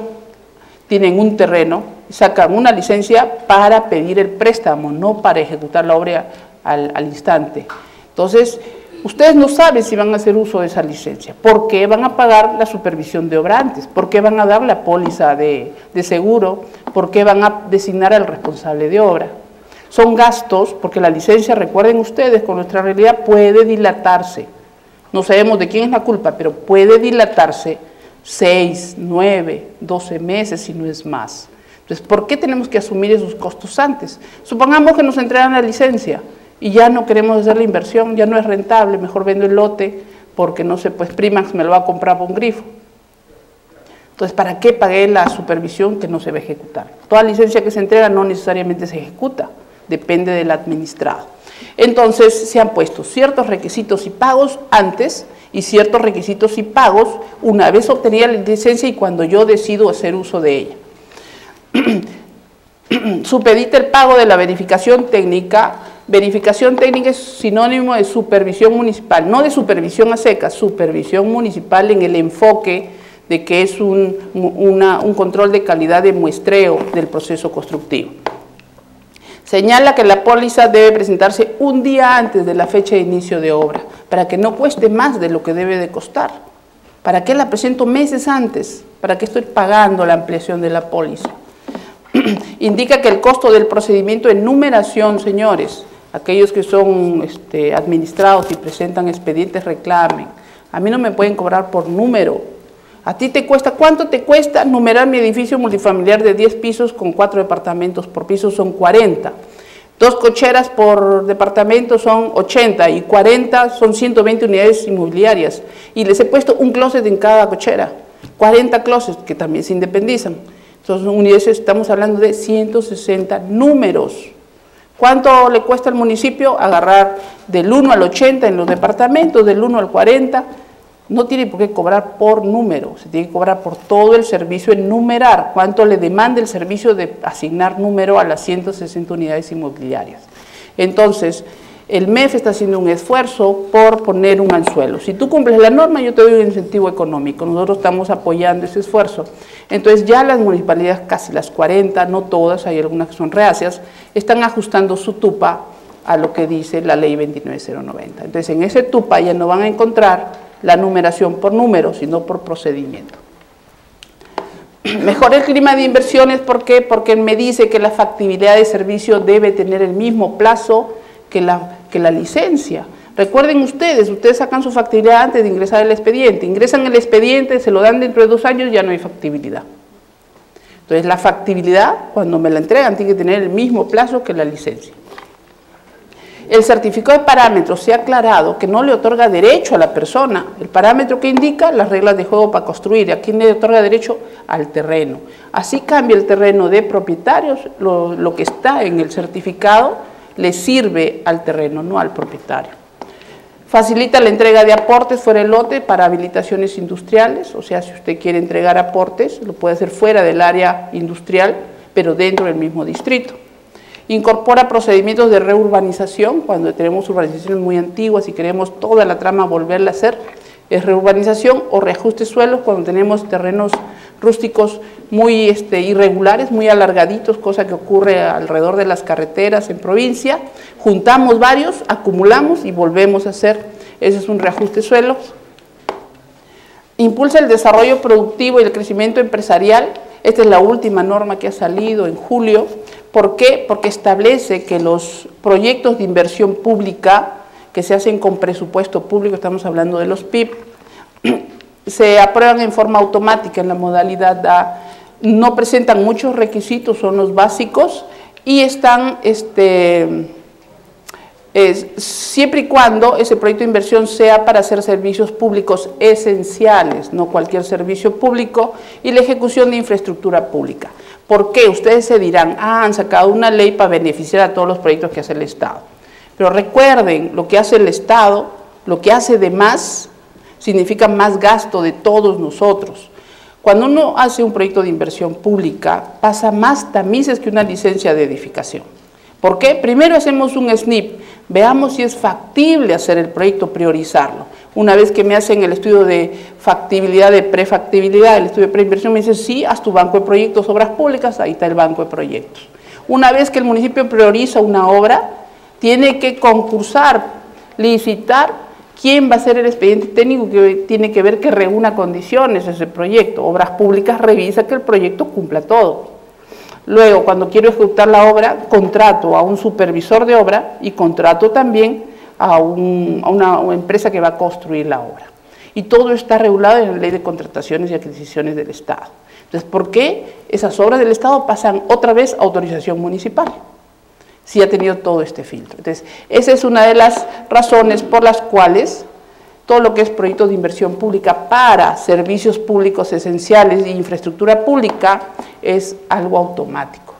tienen un terreno, sacan una licencia para pedir el préstamo, no para ejecutar la obra al instante. Entonces, ustedes no saben si van a hacer uso de esa licencia. ¿Por qué van a pagar la supervisión de obra antes? ¿Por qué van a dar la póliza de seguro? ¿Por qué van a designar al responsable de obra? Son gastos, porque la licencia, recuerden ustedes, con nuestra realidad puede dilatarse. No sabemos de quién es la culpa, pero puede dilatarse 6, 9, 12 meses, si no es más. Entonces, ¿por qué tenemos que asumir esos costos antes? Supongamos que nos entregan la licencia y ya no queremos hacer la inversión, ya no es rentable, mejor vendo el lote porque no sé, pues Primax me lo va a comprar por un grifo. Entonces, ¿para qué pagué la supervisión que no se va a ejecutar? Toda licencia que se entrega no necesariamente se ejecuta, depende del administrado. Entonces, se han puesto ciertos requisitos y pagos antes y ciertos requisitos y pagos una vez obtenida la licencia y cuando yo decido hacer uso de ella. Supedita el pago de la verificación técnica. Verificación técnica es sinónimo de supervisión municipal, no de supervisión a secas, supervisión municipal en el enfoque de que es un control de calidad de muestreo del proceso constructivo. Señala que la póliza debe presentarse un día antes de la fecha de inicio de obra, para que no cueste más de lo que debe de costar. ¿Para qué la presento meses antes? ¿Para qué estoy pagando la ampliación de la póliza? Indica que el costo del procedimiento de numeración, señores, aquellos que son administrados y presentan expedientes reclamen, a mí no me pueden cobrar por número. A ti te cuesta, ¿cuánto te cuesta numerar mi edificio multifamiliar de 10 pisos con 4 departamentos por piso? Son 40. 2 cocheras por departamento son 80 y 40 son 120 unidades inmobiliarias. Y les he puesto un closet en cada cochera, 40 closets que también se independizan. Entonces, unidades, estamos hablando de 160 números. ¿Cuánto le cuesta al municipio agarrar del 1 al 80 en los departamentos, del 1 al 40? No tiene por qué cobrar por número, se tiene que cobrar por todo el servicio en numerar. ¿Cuánto le demanda el servicio de asignar número a las 160 unidades inmobiliarias? Entonces, el MEF está haciendo un esfuerzo por poner un anzuelo. Si tú cumples la norma, yo te doy un incentivo económico. Nosotros estamos apoyando ese esfuerzo. Entonces, ya las municipalidades, casi las 40, no todas, hay algunas que son reacias, están ajustando su TUPA a lo que dice la ley 29090. Entonces, en ese TUPA ya no van a encontrar la numeración por número, sino por procedimiento. Mejor el clima de inversiones, ¿por qué? Porque me dice que la factibilidad de servicio debe tener el mismo plazo que la licencia. Recuerden ustedes sacan su factibilidad antes de ingresar el expediente. Ingresan el expediente, se lo dan dentro de 2 años, ya no hay factibilidad. Entonces, la factibilidad, cuando me la entregan, tiene que tener el mismo plazo que la licencia. El certificado de parámetros se ha aclarado que no le otorga derecho a la persona. El parámetro que indica las reglas de juego para construir. ¿A quién le otorga derecho? Al terreno. Así cambia el terreno de propietarios, lo que está en el certificado le sirve al terreno, no al propietario. Facilita la entrega de aportes fuera del lote para habilitaciones industriales, o sea, si usted quiere entregar aportes, lo puede hacer fuera del área industrial, pero dentro del mismo distrito. Incorpora procedimientos de reurbanización, cuando tenemos urbanizaciones muy antiguas y queremos toda la trama volverla a hacer, es reurbanización o reajuste de suelos cuando tenemos terrenos rústicos muy irregulares, muy alargaditos, cosa que ocurre alrededor de las carreteras en provincia. Juntamos varios, acumulamos y volvemos a hacer, ese es un reajuste suelo. Impulsa el desarrollo productivo y el crecimiento empresarial. Esta es la última norma que ha salido en julio. ¿Por qué? Porque establece que los proyectos de inversión pública que se hacen con presupuesto público, estamos hablando de los PIB, se aprueban en forma automática en la modalidad A, no presentan muchos requisitos, son los básicos, y están siempre y cuando ese proyecto de inversión sea para hacer servicios públicos esenciales, no cualquier servicio público, y la ejecución de infraestructura pública. ¿Por qué? Ustedes se dirán, han sacado una ley para beneficiar a todos los proyectos que hace el Estado. Pero recuerden, lo que hace el Estado, lo que hace de más, significa más gasto de todos nosotros. Cuando uno hace un proyecto de inversión pública, pasa más tamices que una licencia de edificación. ¿Por qué? Primero hacemos un SNIP, veamos si es factible hacer el proyecto, priorizarlo. Una vez que me hacen el estudio de factibilidad, de prefactibilidad, el estudio de preinversión, me dicen, sí, haz tu banco de proyectos, obras públicas, ahí está el banco de proyectos. Una vez que el municipio prioriza una obra, tiene que concursar, licitar, quién va a ser el expediente técnico que tiene que ver que reúna condiciones ese proyecto. Obras Públicas revisa que el proyecto cumpla todo. Luego, cuando quiero ejecutar la obra, contrato a un supervisor de obra y contrato también a una empresa que va a construir la obra. Y todo está regulado en la Ley de Contrataciones y Adquisiciones del Estado. Entonces, ¿por qué esas obras del Estado pasan otra vez a autorización municipal? Si ha tenido todo este filtro. Entonces, esa es una de las razones por las cuales todo lo que es proyectos de inversión pública para servicios públicos esenciales e infraestructura pública es algo automático.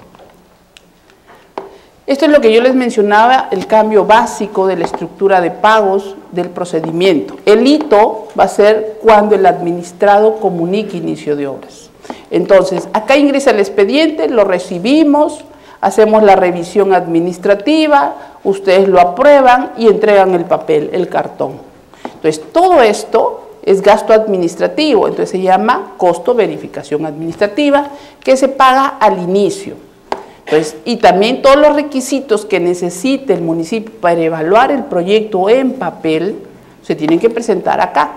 Esto es lo que yo les mencionaba, el cambio básico de la estructura de pagos del procedimiento. El hito va a ser cuando el administrado comunique inicio de obras. Entonces, acá ingresa el expediente, lo recibimos, hacemos la revisión administrativa, ustedes lo aprueban y entregan el papel, el cartón. Entonces, todo esto es gasto administrativo, entonces se llama costo verificación administrativa, que se paga al inicio. Entonces, y también todos los requisitos que necesite el municipio para evaluar el proyecto en papel, se tienen que presentar acá.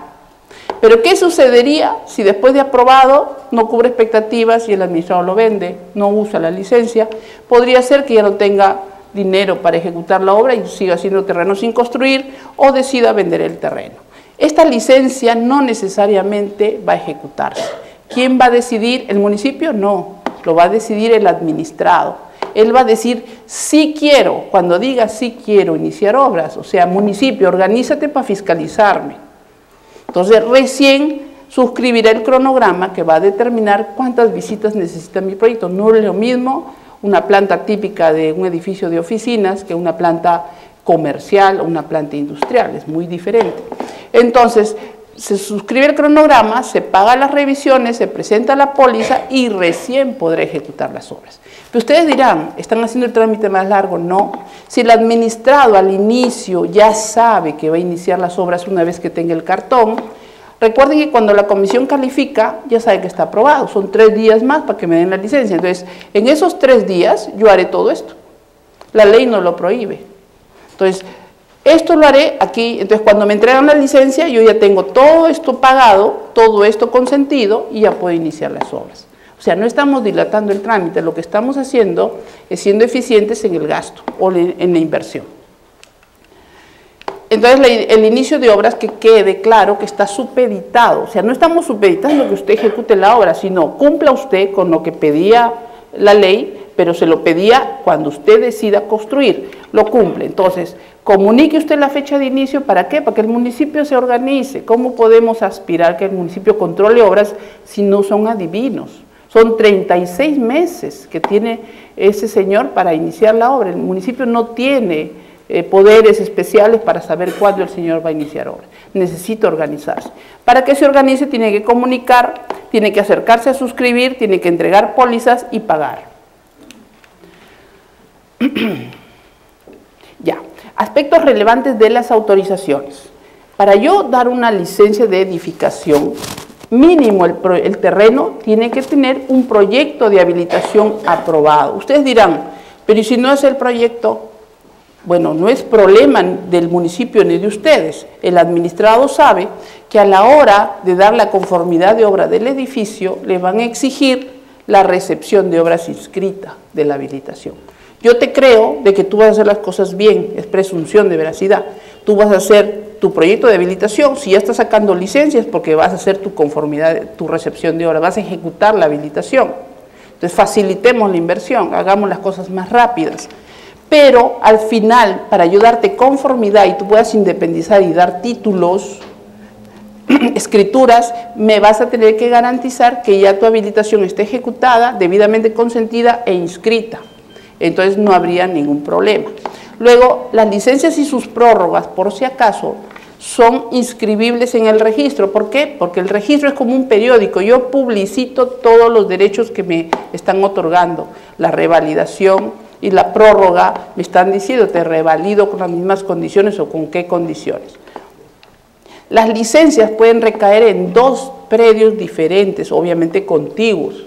Pero ¿qué sucedería si después de aprobado no cubre expectativas y el administrador lo vende, no usa la licencia? Podría ser que ya no tenga dinero para ejecutar la obra y siga haciendo terreno sin construir o decida vender el terreno. Esta licencia no necesariamente va a ejecutarse. ¿Quién va a decidir? ¿El municipio? No, lo va a decidir el administrado. Él va a decir, sí quiero, cuando diga sí quiero iniciar obras, o sea, municipio, organízate para fiscalizarme. Entonces, recién suscribirá el cronograma que va a determinar cuántas visitas necesita mi proyecto. No es lo mismo una planta típica de un edificio de oficinas que una planta comercial o una planta industrial, es muy diferente. Entonces, se suscribe el cronograma, se paga las revisiones, se presenta la póliza y recién podrá ejecutar las obras. Pero ustedes dirán, ¿están haciendo el trámite más largo? No. Si el administrado al inicio ya sabe que va a iniciar las obras una vez que tenga el cartón, recuerden que cuando la comisión califica, ya sabe que está aprobado, son 3 días más para que me den la licencia. Entonces, en esos 3 días yo haré todo esto. La ley no lo prohíbe. Entonces, esto lo haré aquí. Entonces, cuando me entregan la licencia, yo ya tengo todo esto pagado, todo esto consentido y ya puedo iniciar las obras. O sea, no estamos dilatando el trámite, lo que estamos haciendo es siendo eficientes en el gasto o en la inversión. Entonces, el inicio de obras, que quede claro que está supeditado, o sea, no estamos supeditando que usted ejecute la obra, sino cumpla usted con lo que pedía la ley, pero se lo pedía cuando usted decida construir, lo cumple. Entonces, comunique usted la fecha de inicio, ¿para qué? Para que el municipio se organice. ¿Cómo podemos aspirar que el municipio controle obras si no son adivinos? Son 36 meses que tiene ese señor para iniciar la obra. El municipio no tiene poderes especiales para saber cuándo el señor va a iniciar obra. Necesita organizarse. Para que se organice tiene que comunicar, tiene que acercarse a suscribir, tiene que entregar pólizas y pagar. Ya, aspectos relevantes de las autorizaciones. Para yo dar una licencia de edificación, Mínimo el terreno tiene que tener un proyecto de habilitación aprobado. Ustedes dirán, pero ¿y si no es el proyecto? Bueno, no es problema del municipio ni de ustedes. El administrado sabe que a la hora de dar la conformidad de obra del edificio, le van a exigir la recepción de obras inscritas de la habilitación. Yo te creo de que tú vas a hacer las cosas bien, es presunción de veracidad. Tú vas a hacer tu proyecto de habilitación, si ya estás sacando licencias, porque vas a hacer tu conformidad, tu recepción de obra, vas a ejecutar la habilitación. Entonces facilitemos la inversión, hagamos las cosas más rápidas. Pero al final, para yo darte conformidad y tú puedas independizar y dar títulos, escrituras, me vas a tener que garantizar que ya tu habilitación esté ejecutada, debidamente consentida e inscrita. Entonces no habría ningún problema. Luego, las licencias y sus prórrogas, por si acaso, son inscribibles en el registro. ¿Por qué? Porque el registro es como un periódico. Yo publicito todos los derechos que me están otorgando. La revalidación y la prórroga me están diciendo, te revalido con las mismas condiciones o con qué condiciones. Las licencias pueden recaer en 2 predios diferentes, obviamente contiguos.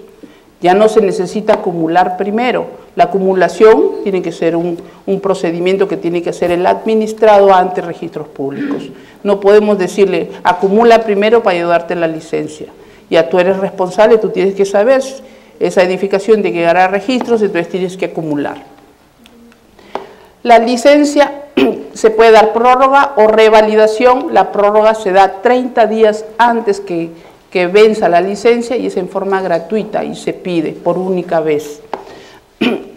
Ya no se necesita acumular primero. La acumulación tiene que ser un procedimiento que tiene que hacer el administrado ante registros públicos. No podemos decirle, acumula primero para ayudarte la licencia. Ya tú eres responsable, tú tienes que saber, esa edificación tiene que llegar a registros, entonces tienes que acumular. La licencia se puede dar prórroga o revalidación. La prórroga se da 30 días antes que venza la licencia y es en forma gratuita y se pide por única vez.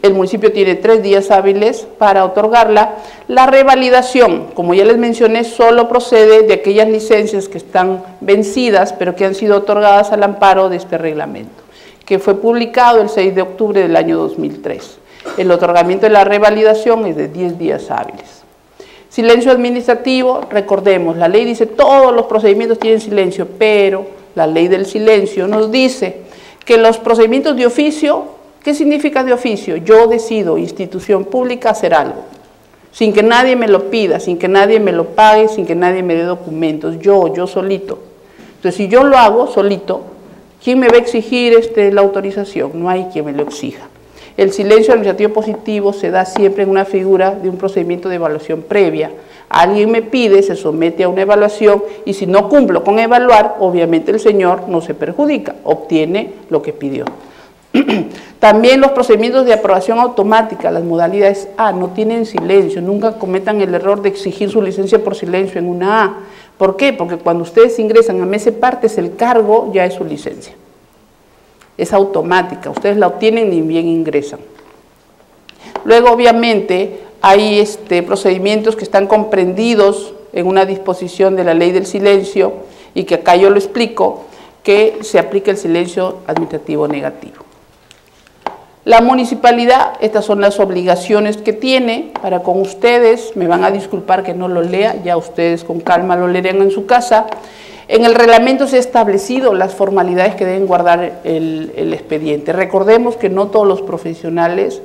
El municipio tiene 3 días hábiles para otorgarla. La revalidación, como ya les mencioné, solo procede de aquellas licencias que están vencidas, pero que han sido otorgadas al amparo de este reglamento, que fue publicado el 6 de octubre del año 2003. El otorgamiento de la revalidación es de 10 días hábiles. Silencio administrativo, recordemos, la ley dice todos los procedimientos tienen silencio, pero la ley del silencio nos dice que los procedimientos de oficio, ¿qué significa de oficio? Yo decido, institución pública, hacer algo, sin que nadie me lo pida, sin que nadie me lo pague, sin que nadie me dé documentos, yo solito. Entonces, si yo lo hago solito, ¿quién me va a exigir la autorización? No hay quien me lo exija. El silencio administrativo positivo se da siempre en una figura de un procedimiento de evaluación previa. Alguien me pide, se somete a una evaluación y si no cumplo con evaluar, obviamente el señor no se perjudica, obtiene lo que pidió. También los procedimientos de aprobación automática, las modalidades A, no tienen silencio, nunca cometan el error de exigir su licencia por silencio en una A. ¿Por qué? Porque cuando ustedes ingresan a MESE Partes, el cargo ya es su licencia. Es automática, ustedes la obtienen y bien ingresan. Luego, obviamente, hay procedimientos que están comprendidos en una disposición de la ley del silencio y que acá yo lo explico, que se aplica el silencio administrativo negativo. La municipalidad, estas son las obligaciones que tiene para con ustedes, me van a disculpar que no lo lea, ya ustedes con calma lo leerán en su casa. En el reglamento se ha establecido las formalidades que deben guardar el expediente. Recordemos que no todos los profesionales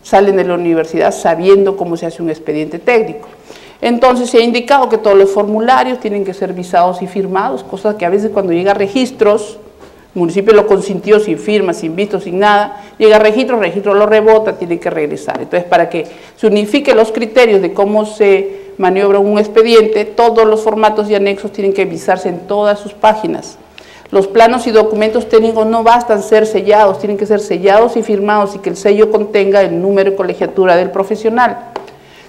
salen de la universidad sabiendo cómo se hace un expediente técnico. Entonces se ha indicado que todos los formularios tienen que ser visados y firmados, cosa que a veces cuando llega a registros, el municipio lo consintió sin firma, sin visto, sin nada, llega a registro, el registro lo rebota, tiene que regresar. Entonces, para que se unifique los criterios de cómo se maniobra un expediente, todos los formatos y anexos tienen que visarse en todas sus páginas. Los planos y documentos técnicos no bastan ser sellados, tienen que ser sellados y firmados y que el sello contenga el número de colegiatura del profesional.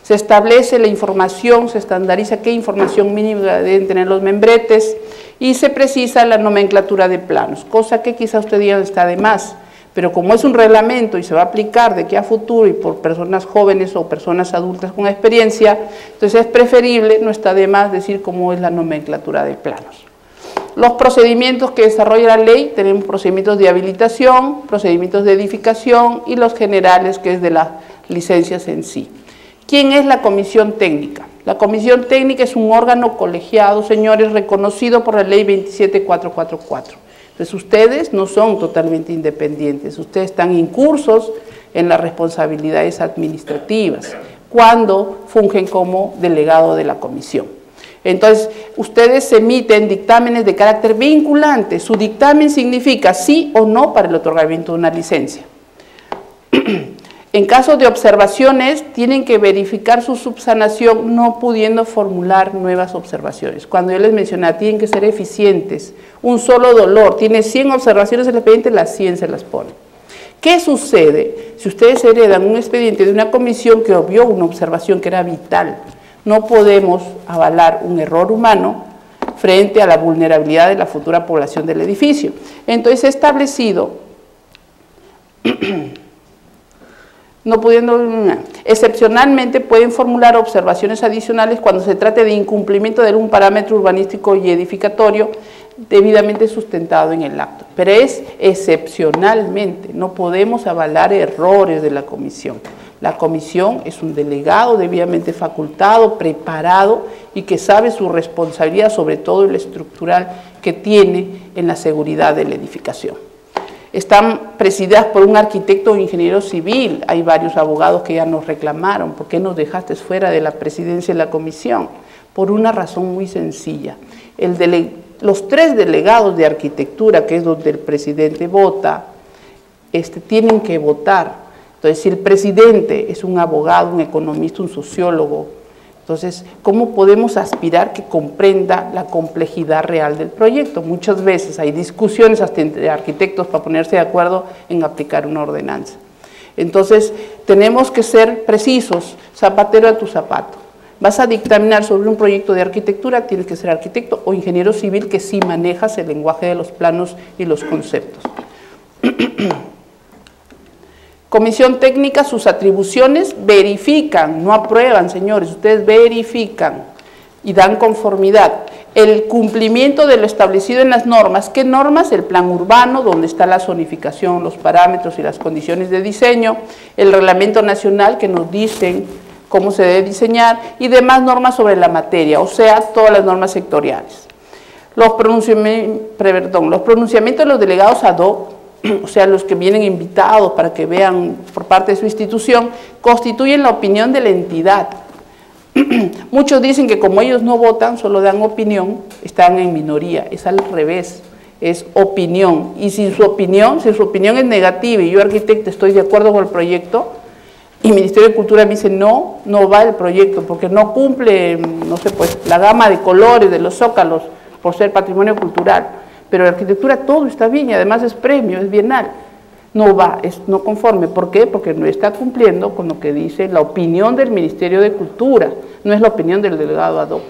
Se establece la información, se estandariza qué información mínima deben tener los membretes y se precisa la nomenclatura de planos, cosa que quizá usted diga está de más, pero como es un reglamento y se va a aplicar de aquí a futuro y por personas jóvenes o personas adultas con experiencia, entonces es preferible, no está de más decir cómo es la nomenclatura de planos. Los procedimientos que desarrolla la ley, tenemos procedimientos de habilitación, procedimientos de edificación y los generales, que es de las licencias en sí. ¿Quién es la comisión técnica? La comisión técnica es un órgano colegiado, señores, reconocido por la ley 27444. Entonces ustedes no son totalmente independientes, ustedes están incursos en las responsabilidades administrativas cuando fungen como delegado de la comisión. Entonces, ustedes emiten dictámenes de carácter vinculante. Su dictamen significa sí o no para el otorgamiento de una licencia. En caso de observaciones, tienen que verificar su subsanación no pudiendo formular nuevas observaciones. Cuando yo les mencionaba, tienen que ser eficientes. Un solo dolor, tiene 100 observaciones el expediente, las 100 se las pone. ¿Qué sucede si ustedes heredan un expediente de una comisión que obvió una observación que era vital? No podemos avalar un error humano frente a la vulnerabilidad de la futura población del edificio. Entonces, establecido, excepcionalmente pueden formular observaciones adicionales cuando se trate de incumplimiento de algún parámetro urbanístico y edificatorio debidamente sustentado en el acto. Pero es excepcionalmente, no podemos avalar errores de la comisión. La comisión es un delegado debidamente facultado, preparado y que sabe su responsabilidad, sobre todo el estructural que tiene en la seguridad de la edificación. Están presididas por un arquitecto o ingeniero civil. Hay varios abogados que ya nos reclamaron. ¿Por qué nos dejaste fuera de la presidencia de la comisión? Por una razón muy sencilla. Los 3 delegados de arquitectura, que es donde el presidente vota, tienen que votar. Entonces, si el presidente es un abogado, un economista, un sociólogo, entonces, ¿cómo podemos aspirar que comprenda la complejidad real del proyecto? Muchas veces hay discusiones hasta entre arquitectos para ponerse de acuerdo en aplicar una ordenanza. Entonces, tenemos que ser precisos, zapatero a tu zapato. Vas a dictaminar sobre un proyecto de arquitectura, tienes que ser arquitecto o ingeniero civil que sí manejas el lenguaje de los planos y los conceptos. Comisión técnica, sus atribuciones verifican, no aprueban, señores, ustedes verifican y dan conformidad. El cumplimiento de lo establecido en las normas. ¿Qué normas? El plan urbano, donde está la zonificación, los parámetros y las condiciones de diseño, el reglamento nacional que nos dicen cómo se debe diseñar y demás normas sobre la materia, o sea, todas las normas sectoriales. Los pronunciamientos de los delegados ad hoc, o sea, los que vienen invitados para que vean por parte de su institución, constituyen la opinión de la entidad. Muchos dicen que como ellos no votan, solo dan opinión, están en minoría. Es al revés, es opinión. Y si su opinión es negativa y yo, arquitecto, estoy de acuerdo con el proyecto, y el Ministerio de Cultura me dice no va el proyecto porque no cumple, no sé, pues la gama de colores de los zócalos por ser patrimonio cultural. Pero la arquitectura todo está bien y además es premio, es bienal. No va, es no conforme. ¿Por qué? Porque no está cumpliendo con lo que dice la opinión del Ministerio de Cultura, no es la opinión del delegado ad hoc.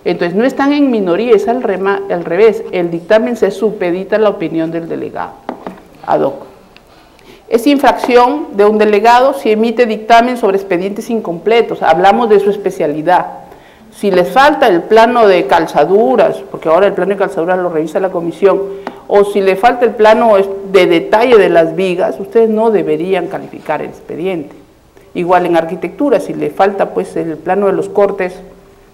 Entonces no están en minoría, es al revés, el dictamen se supedita a la opinión del delegado ad hoc. Es infracción de un delegado si emite dictamen sobre expedientes incompletos, hablamos de su especialidad. Si les falta el plano de calzaduras, porque ahora el plano de calzaduras lo revisa la comisión, o si le falta el plano de detalle de las vigas, ustedes no deberían calificar el expediente. Igual en arquitectura, si le falta pues el plano de los cortes,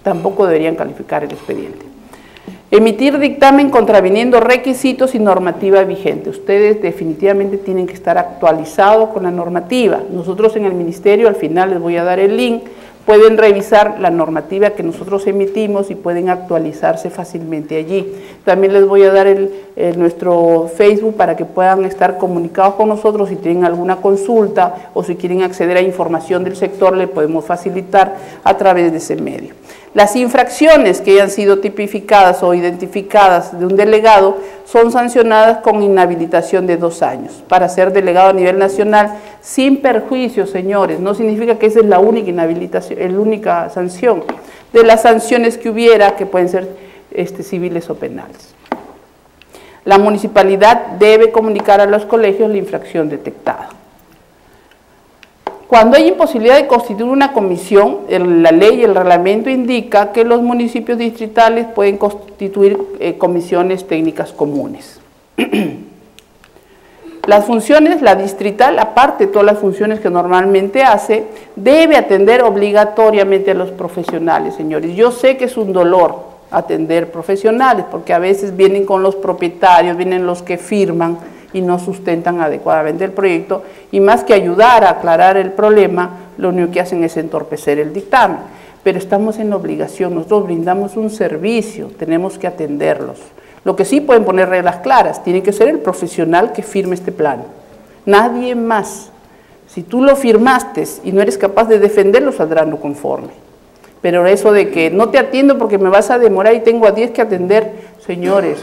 tampoco deberían calificar el expediente. Emitir dictamen contraviniendo requisitos y normativa vigente. Ustedes definitivamente tienen que estar actualizados con la normativa. Nosotros en el ministerio, al final les voy a dar el link, pueden revisar la normativa que nosotros emitimos y pueden actualizarse fácilmente allí. También les voy a dar nuestro Facebook para que puedan estar comunicados con nosotros si tienen alguna consulta o si quieren acceder a información del sector, le podemos facilitar a través de ese medio. Las infracciones que hayan sido tipificadas o identificadas de un delegado son sancionadas con inhabilitación de 2 años para ser delegado a nivel nacional sin perjuicio, señores. No significa que esa es la única inhabilitación, la única sanción. De las sanciones que hubiera, que pueden ser civiles o penales. La municipalidad debe comunicar a los colegios la infracción detectada. Cuando hay imposibilidad de constituir una comisión, la ley y el reglamento indica que los municipios distritales pueden constituir comisiones técnicas comunes. Las funciones, la distrital, aparte de todas las funciones que normalmente hace, debe atender obligatoriamente a los profesionales, señores. Yo sé que es un dolor atender profesionales, porque a veces vienen con los propietarios, vienen los que firman, y no sustentan adecuadamente el proyecto, y más que ayudar a aclarar el problema, lo único que hacen es entorpecer el dictamen. pero estamos en la obligación, nosotros brindamos un servicio, tenemos que atenderlos. Lo que sí pueden poner reglas claras, tiene que ser el profesional que firme este plan, nadie más. Si tú lo firmaste y no eres capaz de defenderlo, saldrá no conforme. Pero eso de que no te atiendo porque me vas a demorar y tengo a 10 que atender, señores,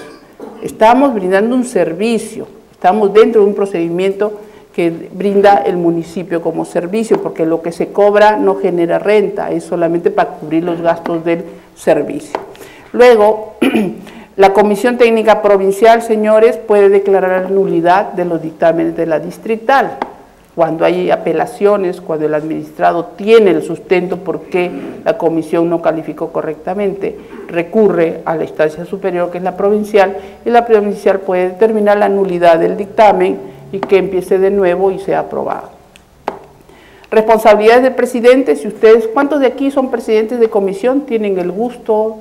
estamos brindando un servicio, estamos dentro de un procedimiento que brinda el municipio como servicio, porque lo que se cobra no genera renta, es solamente para cubrir los gastos del servicio. Luego, la Comisión Técnica Provincial, señores, puede declarar la nulidad de los dictámenes de la distrital. Cuando hay apelaciones, cuando el administrado tiene el sustento porque la comisión no calificó correctamente, recurre a la instancia superior, que es la provincial, y la provincial puede determinar la nulidad del dictamen y que empiece de nuevo y sea aprobado. Responsabilidades del presidente, si ustedes, ¿cuántos de aquí son presidentes de comisión? ¿Tienen el gusto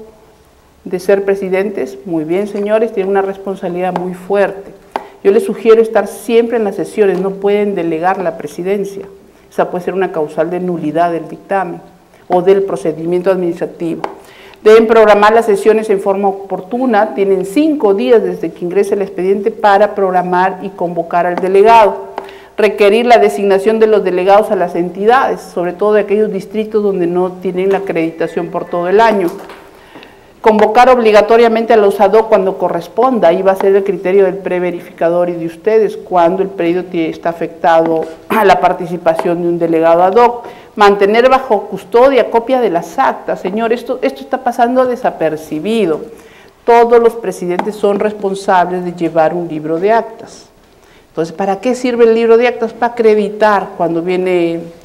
de ser presidentes? Muy bien, señores, tienen una responsabilidad muy fuerte. Yo les sugiero estar siempre en las sesiones, no pueden delegar la presidencia. Esa puede ser una causal de nulidad del dictamen o del procedimiento administrativo. Deben programar las sesiones en forma oportuna, tienen 5 días desde que ingrese el expediente para programar y convocar al delegado. Requerir la designación de los delegados a las entidades, sobre todo de aquellos distritos donde no tienen la acreditación por todo el año. Convocar obligatoriamente a los ad hoc cuando corresponda, ahí va a ser el criterio del preverificador y de ustedes, cuando el predio está afectado a la participación de un delegado ad hoc. Mantener bajo custodia copia de las actas. Señor, esto está pasando desapercibido. Todos los presidentes son responsables de llevar un libro de actas. Entonces, ¿para qué sirve el libro de actas? Para acreditar cuando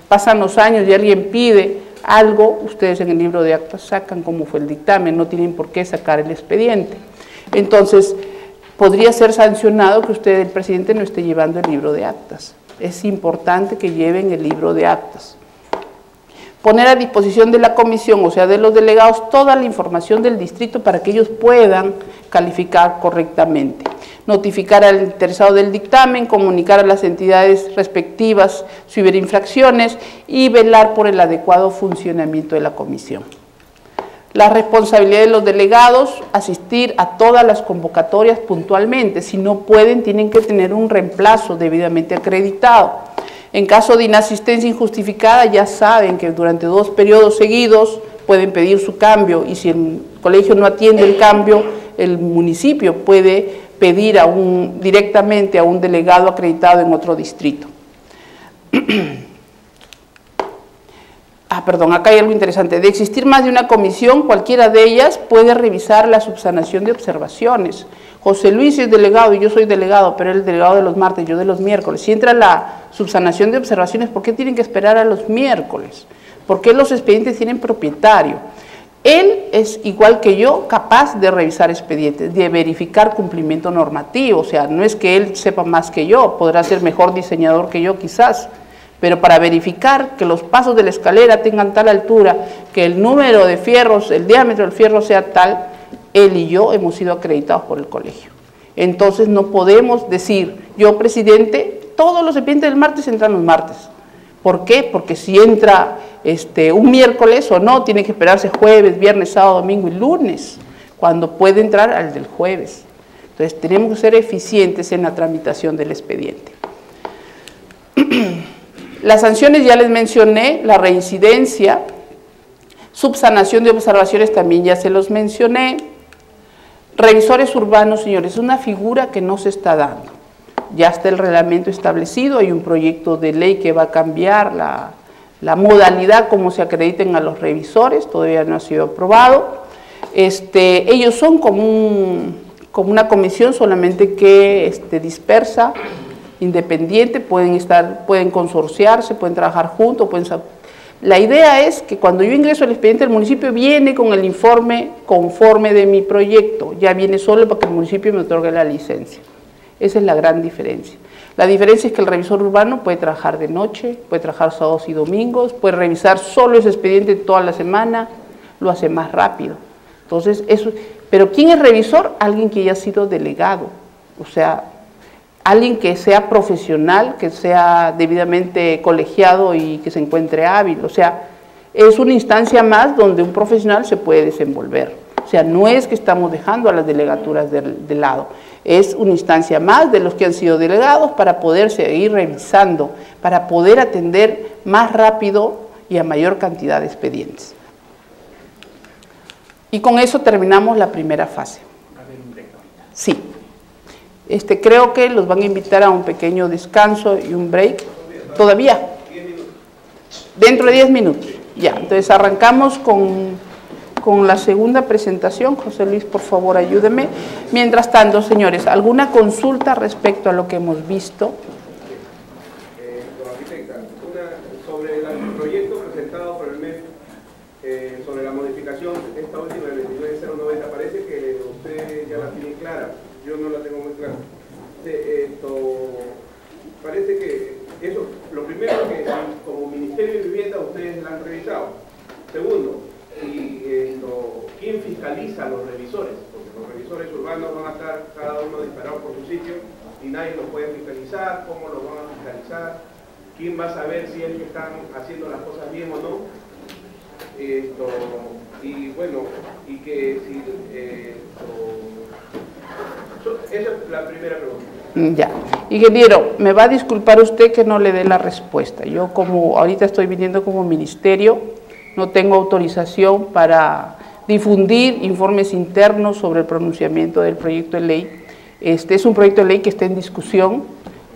pasan los años y alguien pide algo, ustedes en el libro de actas sacan cómo fue el dictamen, no tienen por qué sacar el expediente. Entonces, podría ser sancionado que usted, el presidente, no esté llevando el libro de actas. Es importante que lleven el libro de actas. Poner a disposición de la comisión, o sea, de los delegados, toda la información del distrito para que ellos puedan calificar correctamente. Notificar al interesado del dictamen, comunicar a las entidades respectivas si hubiera infracciones y velar por el adecuado funcionamiento de la comisión. La responsabilidad de los delegados, asistir a todas las convocatorias puntualmente. Si no pueden, tienen que tener un reemplazo debidamente acreditado. En caso de inasistencia injustificada, ya saben que durante 2 periodos seguidos pueden pedir su cambio y si el colegio no atiende el cambio, el municipio puede pedir directamente a un delegado acreditado en otro distrito. Acá hay algo interesante. De existir más de una comisión, cualquiera de ellas puede revisar la subsanación de observaciones. José Luis es delegado y yo soy delegado, pero él es delegado de los martes, yo de los miércoles. Si entra la subsanación de observaciones, ¿por qué tienen que esperar a los miércoles? ¿Por qué los expedientes tienen propietario? Él es, igual que yo, capaz de revisar expedientes, de verificar cumplimiento normativo. O sea, no es que él sepa más que yo, podrá ser mejor diseñador que yo quizás, pero para verificar que los pasos de la escalera tengan tal altura, que el número de fierros, el diámetro del fierro sea tal, él y yo hemos sido acreditados por el colegio. Entonces no podemos decir, yo presidente, todos los expedientes del martes entran los martes. ¿Por qué? Porque si entra un miércoles o no, tiene que esperarse jueves, viernes, sábado, domingo y lunes, cuando puede entrar al del jueves. Entonces tenemos que ser eficientes en la tramitación del expediente. Las sanciones ya les mencioné, la reincidencia, subsanación de observaciones también ya se los mencioné. Revisores urbanos, señores, es una figura que no se está dando. Ya está el reglamento establecido, hay un proyecto de ley que va a cambiar la modalidad como se acrediten a los revisores, todavía no ha sido aprobado. Ellos son como una comisión solamente que dispersa, independiente, pueden consorciarse, pueden trabajar juntos, La idea es que cuando yo ingreso al expediente del municipio viene con el informe conforme de mi proyecto, ya viene solo para que el municipio me otorgue la licencia. Esa es la gran diferencia. La diferencia es que el revisor urbano puede trabajar de noche, puede trabajar sábados y domingos, puede revisar solo ese expediente toda la semana, lo hace más rápido. Entonces, pero ¿quién es revisor? Alguien que ya ha sido delegado, o sea, alguien que sea profesional, que sea debidamente colegiado y que se encuentre hábil. O sea, es una instancia más donde un profesional se puede desenvolver. O sea, no es que estamos dejando a las delegaturas de lado, es una instancia más de los que han sido delegados para poder seguir revisando, para poder atender más rápido y a mayor cantidad de expedientes. Y con eso terminamos la primera fase. Sí. Creo que los van a invitar a un pequeño descanso y un break. ¿Todavía? Dentro de 10 minutos. Ya, entonces arrancamos con la segunda presentación. José Luis, por favor, ayúdeme. Mientras tanto, señores, ¿alguna consulta respecto a lo que hemos visto? Sobre el proyecto presentado por el MEF, sobre la modificación, esta última del 29090, parece que usted ya la tiene clara, yo no la tengo muy clara. Parece que eso, lo primero que como Ministerio de Vivienda ustedes la han revisado. Segundo, ¿quién fiscaliza a los revisores? Porque los revisores urbanos van a estar cada uno disparado por su sitio y nadie los puede fiscalizar. ¿Cómo los van a fiscalizar? ¿Quién va a saber si es que están haciendo las cosas bien o no? Y bueno, y que si... esa es la primera pregunta. Ya. Ingeniero, me va a disculpar usted que no le dé la respuesta. Yo como ahorita estoy viniendo como ministerio, no tengo autorización para difundir informes internos sobre el pronunciamiento del proyecto de ley. Este es un proyecto de ley que está en discusión.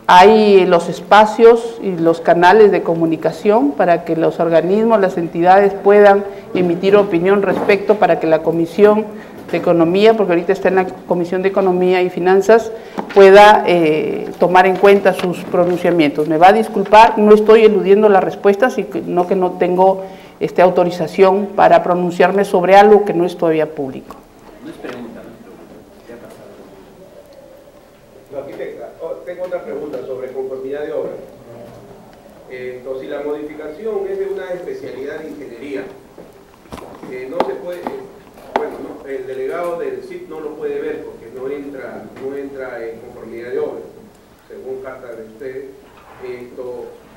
Hay los espacios y los canales de comunicación para que los organismos, las entidades puedan emitir opinión respecto para que la Comisión de Economía, porque ahorita está en la Comisión de Economía y Finanzas, pueda tomar en cuenta sus pronunciamientos. Me va a disculpar, no estoy eludiendo la respuesta, sino que no tengo autorización para pronunciarme sobre algo que no es todavía público. No es pregunta, ya ha pasado. No, arquitecta, tengo otra pregunta sobre conformidad de obra. Si la modificación es de una especialidad de ingeniería, no se puede, el delegado del CIP no lo puede ver porque no entra en conformidad de obra, según carta de usted.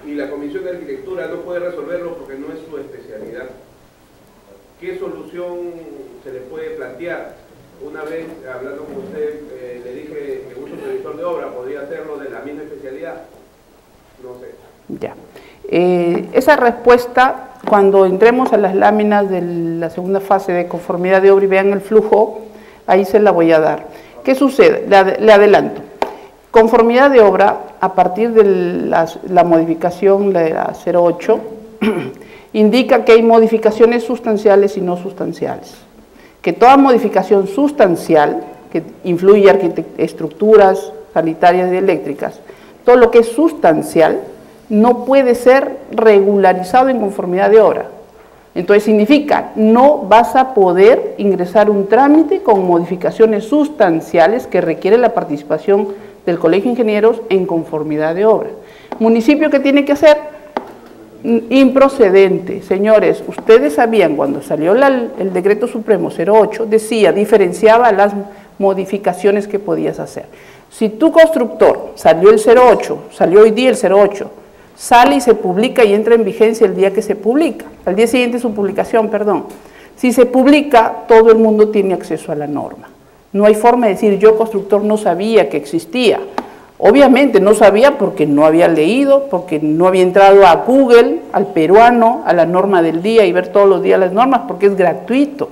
Y la Comisión de Arquitectura no puede resolverlo porque no es su especialidad. ¿Qué solución se le puede plantear? Una vez, hablando con usted, le dije que un supervisor de obra podría hacerlo de la misma especialidad. No sé. Ya. Esa respuesta, cuando entremos a las láminas de la segunda fase de conformidad de obra y vean el flujo, ahí se la voy a dar. ¿Qué sucede? Le adelanto. Conformidad de obra, a partir de la modificación de la 08, indica que hay modificaciones sustanciales y no sustanciales. Que toda modificación sustancial, que influye en estructuras sanitarias y eléctricas, todo lo que es sustancial, no puede ser regularizado en conformidad de obra. Entonces significa, no vas a poder ingresar un trámite con modificaciones sustanciales que requiere la participación del Colegio de Ingenieros en conformidad de obra. Municipio, ¿qué tiene que hacer? Improcedente. Señores, ustedes sabían cuando salió el decreto supremo 08, decía, diferenciaba las modificaciones que podías hacer. Si tu constructor salió el 08, salió hoy día el 08, sale y se publica y entra en vigencia el día que se publica, al día siguiente su publicación, perdón. Si se publica, todo el mundo tiene acceso a la norma. No hay forma de decir, yo constructor no sabía que existía. Obviamente no sabía porque no había leído, porque no había entrado a Google, al peruano, a la norma del día y ver todos los días las normas porque es gratuito.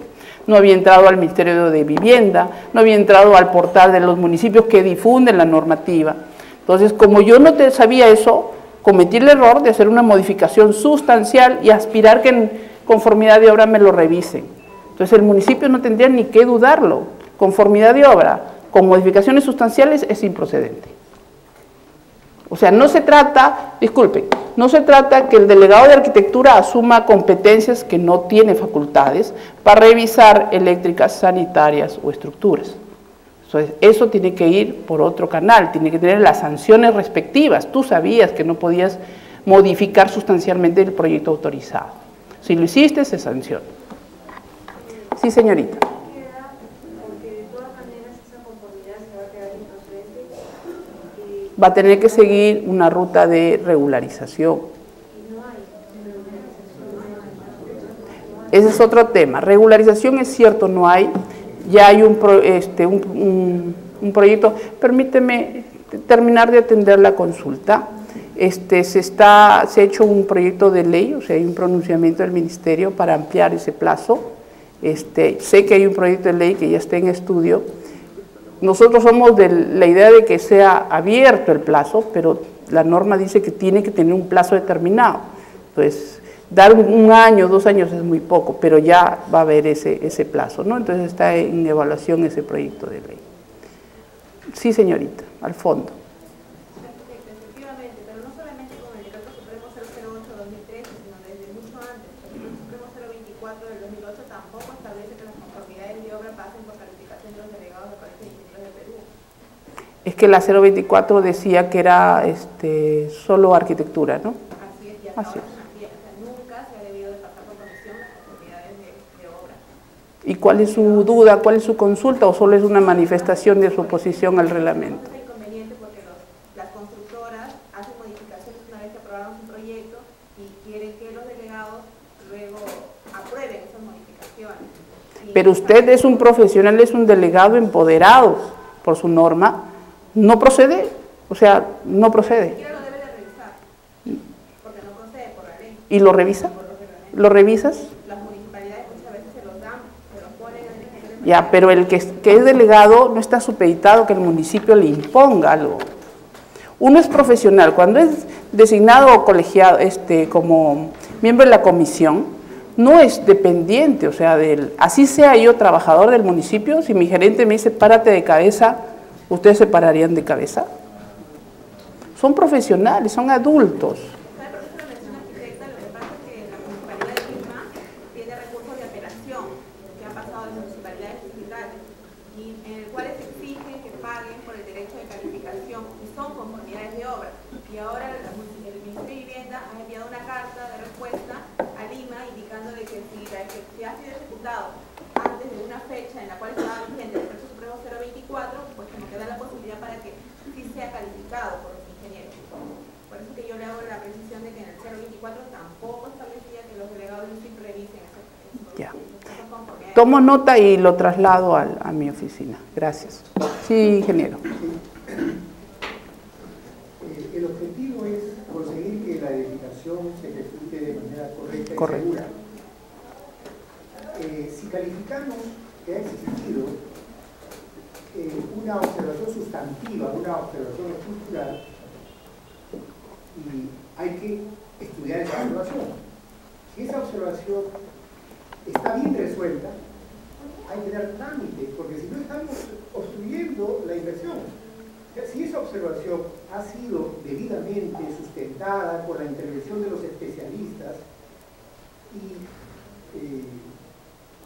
No había entrado al Ministerio de Vivienda, no había entrado al portal de los municipios que difunden la normativa. Entonces, como yo no sabía eso, cometí el error de hacer una modificación sustancial y aspirar que en conformidad de obra me lo revisen. Entonces, el municipio no tendría ni que dudarlo. Conformidad de obra con modificaciones sustanciales es improcedente. O sea, no se trata, disculpen, no se trata que el delegado de arquitectura asuma competencias que no tiene facultades para revisar eléctricas, sanitarias o estructuras. Entonces, eso tiene que ir por otro canal, tiene que tener las sanciones respectivas. Tú sabías que no podías modificar sustancialmente el proyecto autorizado. Si lo hiciste, se sanciona. Sí, señorita. Va a tener que seguir una ruta de regularización. Ese es otro tema. Regularización es cierto, no hay. Ya hay un proyecto. Permíteme terminar de atender la consulta. Se ha hecho un proyecto de ley, o sea, hay un pronunciamiento del Ministerio para ampliar ese plazo. Sé que hay un proyecto de ley que ya está en estudio. Nosotros somos de la idea de que sea abierto el plazo, pero la norma dice que tiene que tener un plazo determinado. Entonces, dar un año, 2 años es muy poco, pero ya va a haber ese plazo, ¿no? Entonces está en evaluación ese proyecto de ley. Sí, señorita, al fondo. Efectivamente, pero no solamente con el Decreto Supremo 008-2013, sino desde mucho antes. El Decreto Supremo 024 del 2008 tampoco establece que las conformidades de obra pasen por calificación de los delegados del Colegio de Ingenieros de Perú. Es que la 024 decía que era solo arquitectura, ¿no? Así es, y hasta ahora nunca se ha debido de pasar por comisión las conformidades de obra. ¿Y cuál es su duda, cuál es su consulta o solo es una manifestación de su oposición al reglamento? Es inconveniente porque las constructoras hacen modificaciones una vez que aprobaron su proyecto y quieren que los delegados luego aprueben esas modificaciones. Pero usted es un profesional, es un delegado empoderado por su norma, no procede, o sea, no procede. Ni siquiera lo debe de revisar, porque no procede por la ley. ¿Y lo revisa? Por los reglamentos. ¿Lo revisas? Las municipalidades muchas veces se los dan, se los ponen en el Ya, pero el que es delegado no está supeditado que el municipio le imponga algo. Uno es profesional, cuando es designado o colegiado como miembro de la comisión, no es dependiente, o sea, así sea yo trabajador del municipio, si mi gerente me dice párate de cabeza, ¿ustedes se pararían de cabeza? Son profesionales, son adultos. ¿Sabe por qué se lo menciona arquitecta? Lo que pasa es que la Municipalidad de Lima tiene recursos de apelación que han pasado de municipalidades digitales y en el cual se exige que paguen por el derecho de calificación y son conformidades de obra. Y ahora el Ministerio de Vivienda ha enviado una carta de respuesta a Lima indicando de que si ha sido ejecutado antes de una fecha en la cual estaba vigente el Decreto Supremo 024, pues que nos queda la posibilidad para que sí sea calificado por los ingenieros. Por eso que yo le hago la precisión de que en el 024 tampoco establecía que los delegados sí revisen esas conformidades. Tomo nota y lo traslado a mi oficina. Gracias. Sí, ingeniero. El objetivo es conseguir que la edificación se ejecute de manera correcta y segura. Si calificamos que ha existido una observación sustantiva, una observación estructural, y hay que estudiar esa observación. Si esa observación está bien resuelta, hay que dar trámite, porque si no estamos obstruyendo la inversión. O sea, si esa observación ha sido debidamente sustentada por la intervención de los especialistas y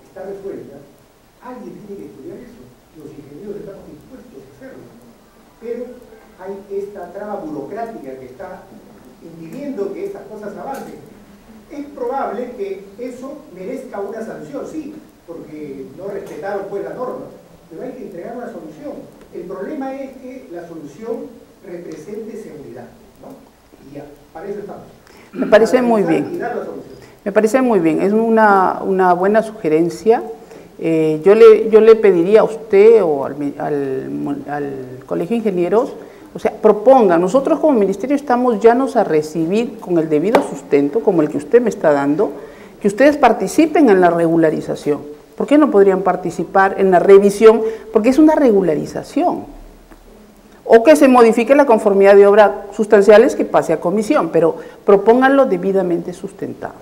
está resuelta, alguien tiene que estudiar eso. Los ingenieros estamos dispuestos a hacerlo. Pero hay esta traba burocrática que está impidiendo que estas cosas avancen. Es probable que eso merezca una sanción, sí, porque no respetaron pues la norma, pero hay que entregar una solución. El problema es que la solución represente seguridad, ¿no? Y ya, para eso estamos. Me parece muy bien. Y dar la solución. Me parece muy bien, es una buena sugerencia. Yo le pediría a usted o al Colegio de Ingenieros, o sea, propongan, nosotros como ministerio estamos llanos a recibir con el debido sustento, como el que usted me está dando, que ustedes participen en la regularización. ¿Por qué no podrían participar en la revisión? Porque es una regularización. O que se modifique la conformidad de obra sustanciales que pase a comisión, pero propónganlo debidamente sustentado.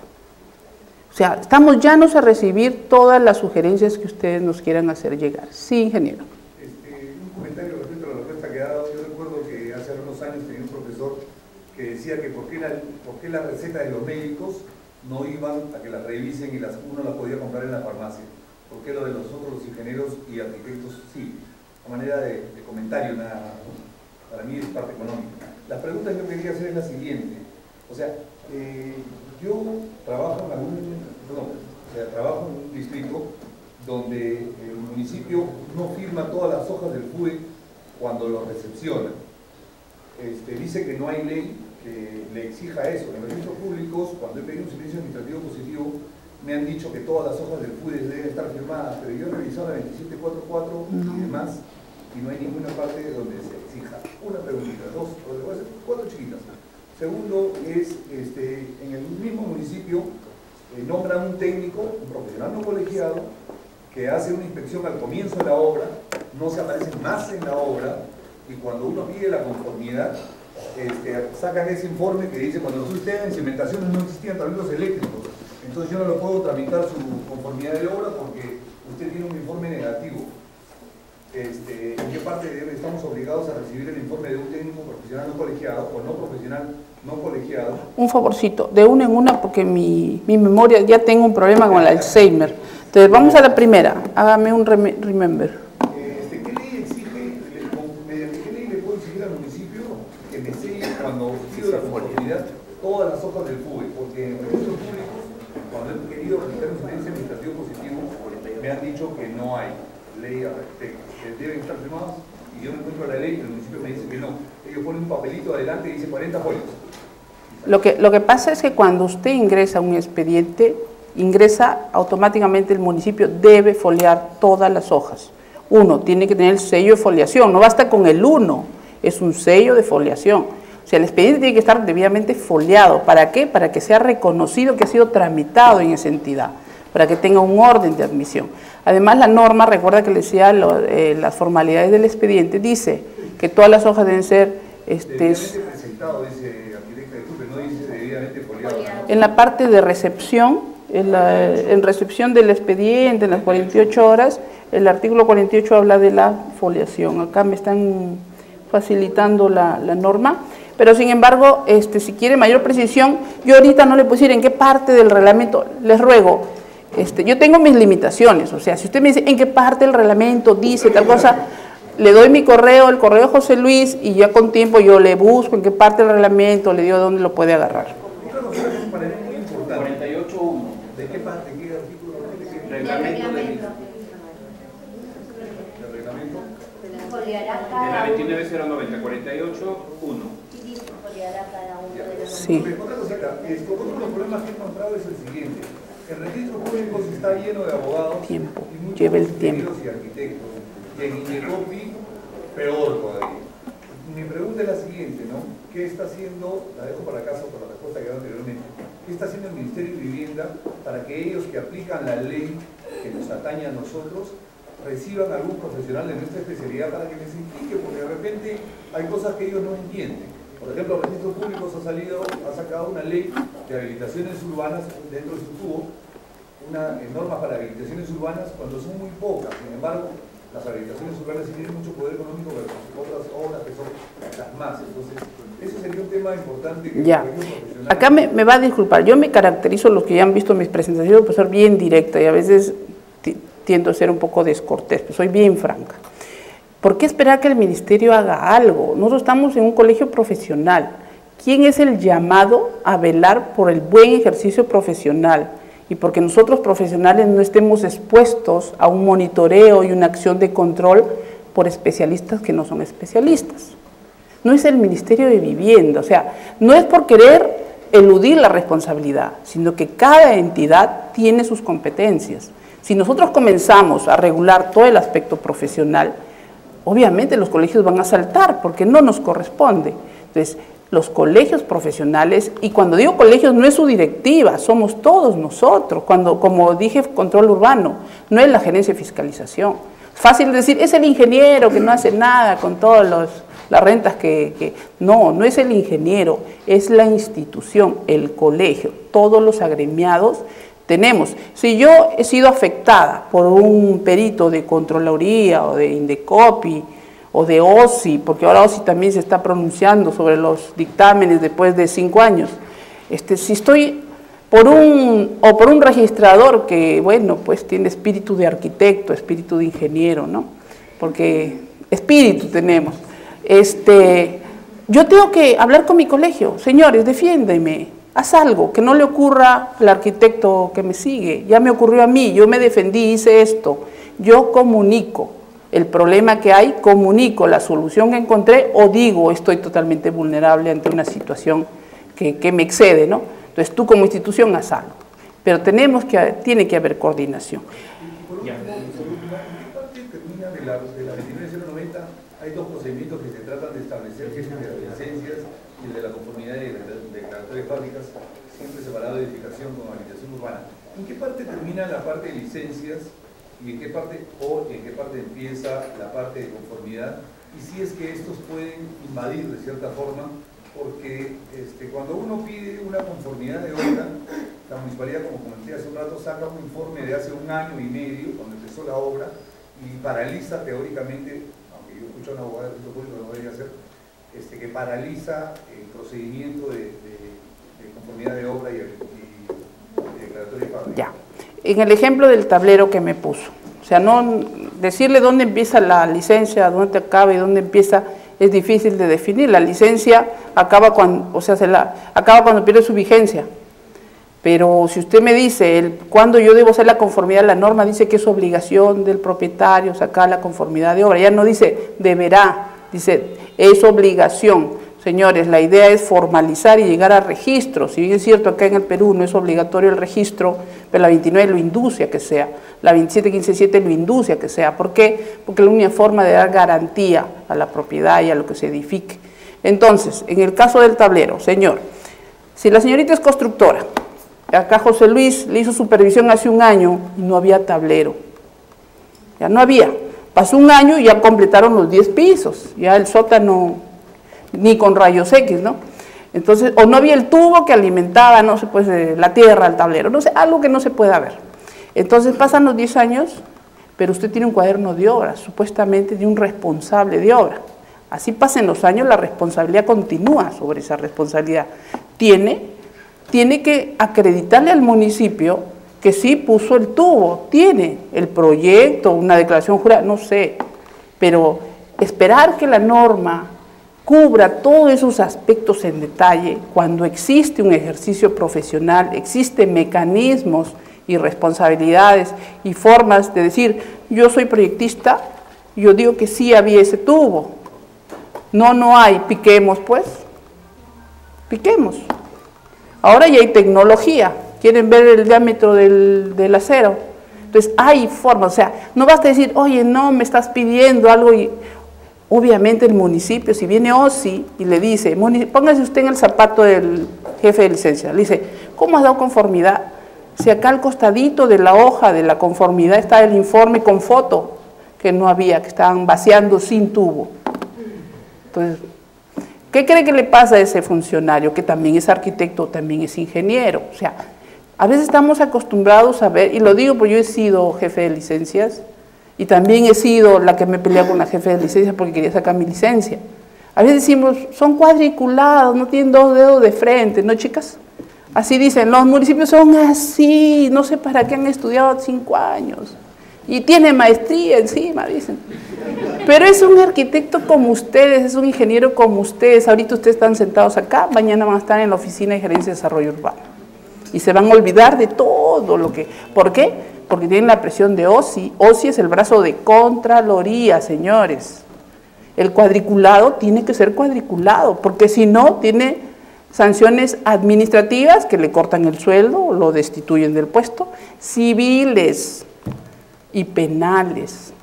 O sea, estamos llanos a recibir todas las sugerencias que ustedes nos quieran hacer llegar. Sí, ingeniero. Un comentario respecto a la respuesta que ha dado. Yo recuerdo que hace algunos años tenía un profesor que decía que por qué las recetas de los médicos no iban a que las revisen y uno las podía comprar en la farmacia. ¿Por qué lo de nosotros, los ingenieros y arquitectos, sí? A manera de comentario, nada, para mí es parte económica. La pregunta que yo quería hacer es la siguiente. O sea, yo trabajo en un distrito donde el municipio no firma todas las hojas del FUE cuando lo recepciona. Dice que no hay ley que le exija eso. En los registros públicos, cuando he pedido un servicio administrativo positivo, me han dicho que todas las hojas del FUDES deben estar firmadas, pero yo he revisado la 2744 y demás, y no hay ninguna parte donde se exija. Una preguntita, cuatro chiquitas. Segundo es, en el mismo municipio nombran un técnico, un profesional no colegiado, que hace una inspección al comienzo de la obra, no se aparece más en la obra, y cuando uno pide la conformidad, sacan ese informe que dice cuando nosotros en cimentaciones no existían tablillos eléctricos, entonces yo no lo puedo tramitar su conformidad de obra porque usted tiene un informe negativo. ¿En qué parte estamos obligados a recibir el informe de un técnico profesional no colegiado o no profesional no colegiado? Un favorcito, de una en una, porque mi memoria, ya tengo un problema con el Alzheimer. Entonces vamos a la primera, hágame un remember. ¿Qué ley exige, mediante qué ley le puedo exigir al municipio que me selle cuando pido la conformidad todas las hojas del FUE? Porque en recursos públicos, cuando he querido registrar un silencio administrativo positivo, me han dicho que no hay ley al respecto, que deben estar firmados, y yo me encuentro la ley y el municipio me dice que no. Ellos ponen un papelito adelante y dice 40 folios. Lo que pasa es que cuando usted ingresa un expediente, ingresa automáticamente, el municipio debe foliar todas las hojas. Uno, tiene que tener el sello de foliación, no basta con el 1, es un sello de foliación. O sea, el expediente tiene que estar debidamente foliado. ¿Para qué? Para que sea reconocido que ha sido tramitado en esa entidad, para que tenga un orden de admisión. Además, la norma, recuerda que le decía las formalidades del expediente, dice que todas las hojas deben ser... debidamente presentado, dice arquitecta, disculpe, no dice debidamente foliado. En la parte de recepción, en recepción del expediente, en las 48 horas, el artículo 48 habla de la foliación. Acá me están facilitando la norma, pero sin embargo, si quiere mayor precisión, yo ahorita no le puedo decir en qué parte del reglamento, les ruego, yo tengo mis limitaciones, o sea, si usted me dice en qué parte del reglamento dice tal cosa, le doy mi correo, el correo de José Luis, y ya con tiempo yo le busco en qué parte del reglamento, le digo dónde lo puede agarrar. Otra cosa que me parece muy importante. 48.1. ¿De qué parte? ¿Qué artículo? Reglamento del reglamento. De la 29090, 48.1. Sí. Otra cosita, otro de los problemas que he encontrado es el siguiente. El registro público está lleno de abogados y muchos ingenieros y arquitectos. Y en Indecopi, peor todavía. Mi pregunta es la siguiente, ¿no? ¿Qué está haciendo, la dejo para casa por la respuesta que he dado anteriormente, qué está haciendo el Ministerio de Vivienda para que ellos que aplican la ley que nos atañe a nosotros reciban algún profesional de nuestra especialidad para que les explique? Porque de repente hay cosas que ellos no entienden. Por ejemplo, Registros Públicos ha sacado una ley de habilitaciones urbanas dentro de su tubo, normas para habilitaciones urbanas cuando son muy pocas. Sin embargo, las habilitaciones urbanas sí tienen mucho poder económico versus otras obras que son las más. Entonces, eso sería un tema importante. Que ya. Acá me va a disculpar, yo me caracterizo, los que ya han visto mis presentaciones, por ser bien directa y a veces tiendo a ser un poco descortés, pero soy bien franca. ¿Por qué esperar que el ministerio haga algo? Nosotros estamos en un colegio profesional. ¿Quién es el llamado a velar por el buen ejercicio profesional? Y porque nosotros profesionales no estemos expuestos a un monitoreo y una acción de control por especialistas que no son especialistas. No es el Ministerio de Vivienda, o sea, no es por querer eludir la responsabilidad, sino que cada entidad tiene sus competencias. Si nosotros comenzamos a regular todo el aspecto profesional, obviamente los colegios van a saltar porque no nos corresponde. Entonces, los colegios profesionales, y cuando digo colegios no es su directiva, somos todos nosotros, como dije, control urbano, no es la gerencia de fiscalización. Fácil decir, es el ingeniero que no hace nada con todas las rentas no es el ingeniero, es la institución, el colegio, todos los agremiados tenemos. Si yo he sido afectada por un perito de Contraloría o de Indecopi o de OSI, porque ahora OSI también se está pronunciando sobre los dictámenes después de 5 años, si estoy por un registrador que, bueno, pues tiene espíritu de arquitecto, espíritu de ingeniero, ¿no? Porque espíritu tenemos. Yo tengo que hablar con mi colegio, señores, defiéndeme, haz algo, que no le ocurra al arquitecto que me sigue, ya me ocurrió a mí, yo me defendí, hice esto, yo comunico el problema que hay, comunico la solución que encontré o digo estoy totalmente vulnerable ante una situación que me excede, ¿no? Entonces tú como institución haz algo. pero tiene que haber coordinación. Por último, ¿en qué parte termina de la 29090? Hay dos procedimientos que se tratan de establecer, que es el de las licencias y el de la conformidad de declaratoria de fábricas, siempre separado de edificación con habitación urbana. ¿En qué parte termina la parte de licencias y en qué parte empieza la parte de conformidad? Y si es que estos pueden invadir de cierta forma, porque cuando uno pide una conformidad de obra, la municipalidad, como comenté hace un rato, saca un informe de hace 1 año y medio, cuando empezó la obra, y paraliza teóricamente, aunque yo escucho a una abogada del sector público, no lo debería hacer, que paraliza el procedimiento de conformidad de obra y declaratoria de fábrica. Ya, en el ejemplo del tablero que me puso, o sea, no decirle dónde empieza la licencia, dónde acaba y dónde empieza, es difícil de definir. La licencia acaba cuando, acaba cuando pierde su vigencia. Pero si usted me dice cuándo yo debo hacer la conformidad, la norma dice que es obligación del propietario sacar la conformidad de obra. Ya no dice deberá, dice es obligación. Señores, la idea es formalizar y llegar a registro. Si bien es cierto, acá en el Perú no es obligatorio el registro, pero la 29 lo induce a que sea, la 27.15.7 lo induce a que sea. ¿Por qué? Porque es la única forma de dar garantía a la propiedad y a lo que se edifique. Entonces, en el caso del tablero, señor, si la señorita es constructora, acá José Luis le hizo supervisión hace 1 año y no había tablero, ya no había. Pasó 1 año y ya completaron los 10 pisos, ya el sótano ni con rayos X, ¿no? Entonces, o no había el tubo que alimentaba, no sé, pues, la tierra al tablero, no sé, algo que no se pueda ver. Entonces pasan los 10 años, pero usted tiene un cuaderno de obra, supuestamente de un responsable de obra. Así pasen los años, la responsabilidad continúa sobre esa responsabilidad. Tiene que acreditarle al municipio que sí puso el tubo, tiene el proyecto, una declaración jurada, no sé, pero esperar que la norma cubra todos esos aspectos en detalle, cuando existe un ejercicio profesional, existen mecanismos y responsabilidades y formas de decir, yo soy proyectista, yo digo que sí había ese tubo, no hay, piquemos pues, piquemos. Ahora ya hay tecnología, quieren ver el diámetro del acero, entonces hay formas, o sea, no basta decir, oye, no, me estás pidiendo algo y... Obviamente el municipio, si viene OSI y le dice, póngase usted en el zapato del jefe de licencia, le dice, ¿cómo has dado conformidad? Si acá al costadito de la hoja de la conformidad está el informe con foto, que no había, que estaban vaciando sin tubo. Entonces, ¿qué cree que le pasa a ese funcionario? Que también es arquitecto, también es ingeniero. O sea, a veces estamos acostumbrados a ver, y lo digo porque yo he sido jefe de licencias, y también he sido la que me peleé con la jefe de licencia porque quería sacar mi licencia. A veces decimos, son cuadriculados, no tienen 2 dedos de frente, ¿no, chicas? Así dicen, los municipios son así, no sé para qué han estudiado 5 años. Y tiene maestría encima, dicen. Pero es un arquitecto como ustedes, es un ingeniero como ustedes. Ahorita ustedes están sentados acá, mañana van a estar en la oficina de gerencia de desarrollo urbano. Y se van a olvidar de todo lo que... ¿Por qué? Porque tienen la presión de OSI. OSI es el brazo de Contraloría, señores. El cuadriculado tiene que ser cuadriculado, porque si no, tiene sanciones administrativas que le cortan el sueldo, lo destituyen del puesto, civiles y penales.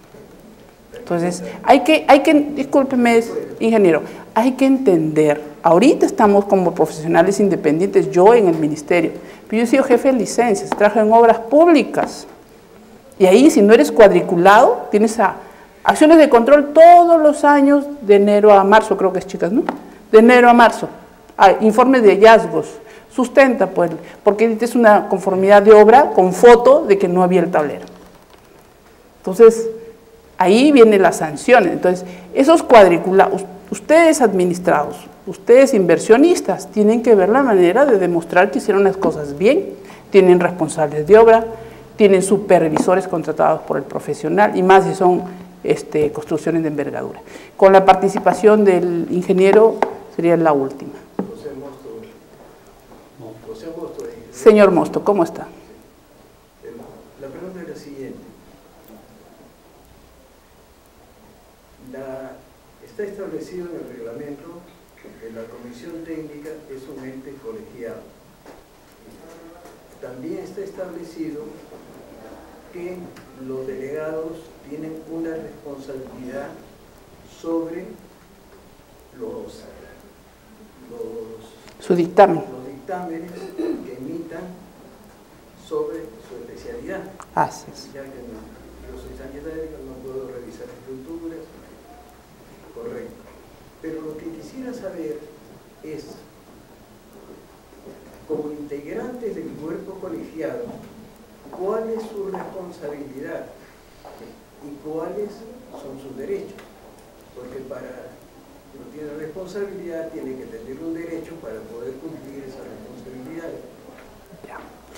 Entonces, hay que, discúlpeme, ingeniero, hay que entender, ahorita estamos como profesionales independientes, yo en el ministerio, pero yo he sido jefe de licencias, trabajo en obras públicas. Y ahí, si no eres cuadriculado, tienes acciones de control todos los años, de enero a marzo, creo que es, chicas, ¿no? De enero a marzo, informes de hallazgos, sustenta, pues, porque es una conformidad de obra con foto de que no había el tablero. Entonces, ahí vienen las sanciones. Entonces, esos cuadriculados, ustedes administrados, ustedes inversionistas, tienen que ver la manera de demostrar que hicieron las cosas bien, tienen responsables de obra, tienen supervisores contratados por el profesional, y más si son construcciones de envergadura. Con la participación del ingeniero sería la última. Señor Mosto, ¿cómo está? La pregunta es la siguiente. Está establecido en el reglamento que la comisión técnica es un ente colegiado. también está establecido que los delegados tienen una responsabilidad sobre su dictamen. Los dictámenes que emitan sobre su especialidad. Así es. Ya que yo soy sanitario, no puedo revisar estructuras. Correcto. Pero lo que quisiera saber es, como integrantes del cuerpo colegiado, ¿cuál es su responsabilidad y cuáles son sus derechos? Porque para no tiene responsabilidad, tiene que tener un derecho para poder cumplir esa responsabilidad.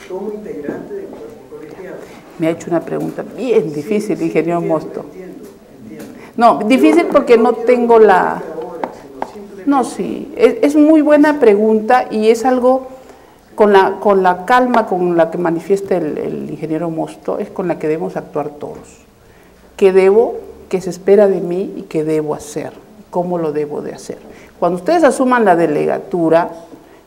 Como integrante del cuerpo colegiado. Me ha hecho una pregunta bien difícil, sí, ingeniero Mosto. Entiendo. No, difícil porque no tengo la... No, sí, es muy buena pregunta y es algo con la calma con la que manifiesta el ingeniero Mosto, es con la que debemos actuar todos. ¿Qué debo? ¿Qué se espera de mí? ¿Y qué debo hacer? ¿Cómo lo debo de hacer? Cuando ustedes asuman la delegatura,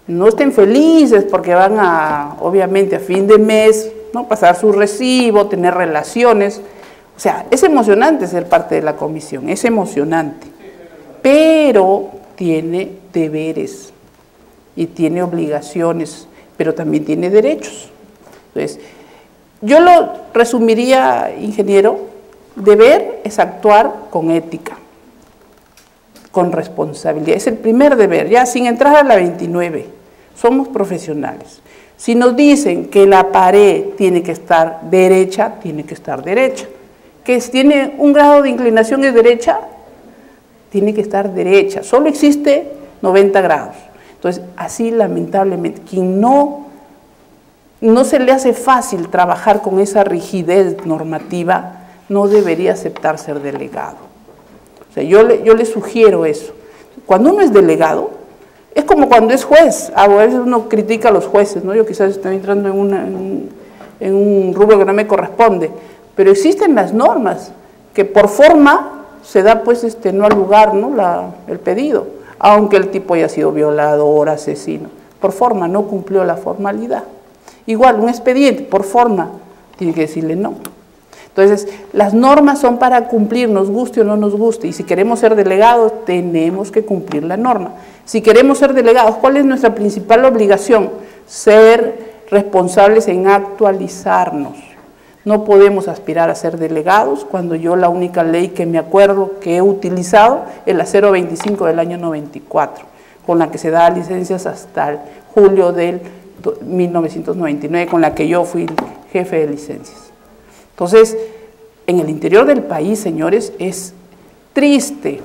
no estén felices porque van a, obviamente, a fin de mes, ¿no?, pasar su recibo, tener relaciones. O sea, es emocionante ser parte de la comisión, es emocionante, pero tiene deberes y tiene obligaciones, pero también tiene derechos. Entonces, yo lo resumiría, ingeniero, deber es actuar con ética, con responsabilidad, es el primer deber, ya sin entrar a la 29, somos profesionales. Si nos dicen que la pared tiene que estar derecha, tiene que estar derecha. Que si tiene un grado de inclinación de derecha, tiene que estar derecha. Solo existe 90 grados. Entonces, así lamentablemente, quien no se le hace fácil trabajar con esa rigidez normativa, no debería aceptar ser delegado. O sea, yo le sugiero eso. Cuando uno es delegado, es como cuando es juez. A veces uno critica a los jueces, ¿no? Yo quizás estoy entrando en un rubro que no me corresponde, pero existen las normas que por forma se da pues no al lugar, ¿no?, el pedido, aunque el tipo haya sido violador, asesino, por forma no cumplió la formalidad. Igual un expediente por forma tiene que decirle no. Entonces las normas son para cumplir, nos guste o no nos guste, y si queremos ser delegados tenemos que cumplir la norma. Si queremos ser delegados, ¿cuál es nuestra principal obligación? Ser responsables en actualizarnos. No podemos aspirar a ser delegados cuando yo la única ley que me acuerdo que he utilizado es la 025 del año 94, con la que se da licencias hasta el julio del 1999, con la que yo fui jefe de licencias. Entonces, en el interior del país, señores, es triste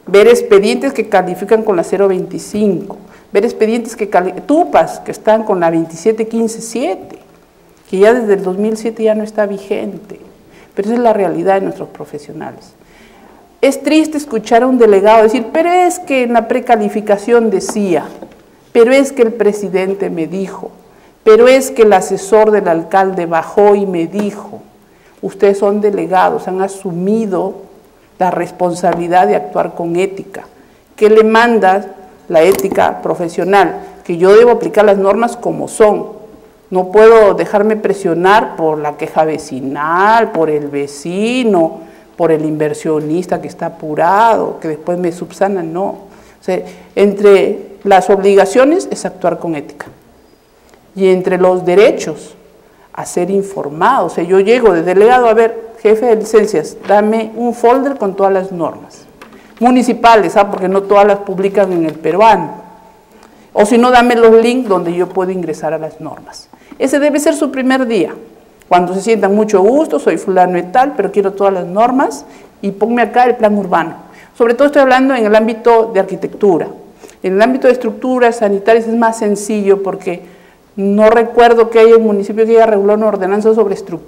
ver expedientes que califican con la 025, ver expedientes que tupas que están con la 27157, que ya desde el 2007 ya no está vigente, pero esa es la realidad de nuestros profesionales. Es triste escuchar a un delegado decir, pero es que en la precalificación decía, pero es que el presidente me dijo, pero es que el asesor del alcalde bajó y me dijo. Ustedes son delegados, han asumido la responsabilidad de actuar con ética. ¿Qué le manda la ética profesional? Que yo debo aplicar las normas como son. No puedo dejarme presionar por la queja vecinal, por el vecino, por el inversionista que está apurado, que después me subsana, no. O sea, entre las obligaciones es actuar con ética. Y entre los derechos, a ser informado. O sea, yo llego de delegado, a ver, jefe de licencias, dame un folder con todas las normas municipales, porque no todas las publican en el peruano. O si no, dame los links donde yo puedo ingresar a las normas. Ese debe ser su primer día. Cuando se sientan, mucho gusto, soy fulano y tal, pero quiero todas las normas y ponme acá el plan urbano. Sobre todo estoy hablando en el ámbito de arquitectura. En el ámbito de estructuras sanitarias es más sencillo porque no recuerdo que haya un municipio que haya regulado una ordenanza sobre estructura.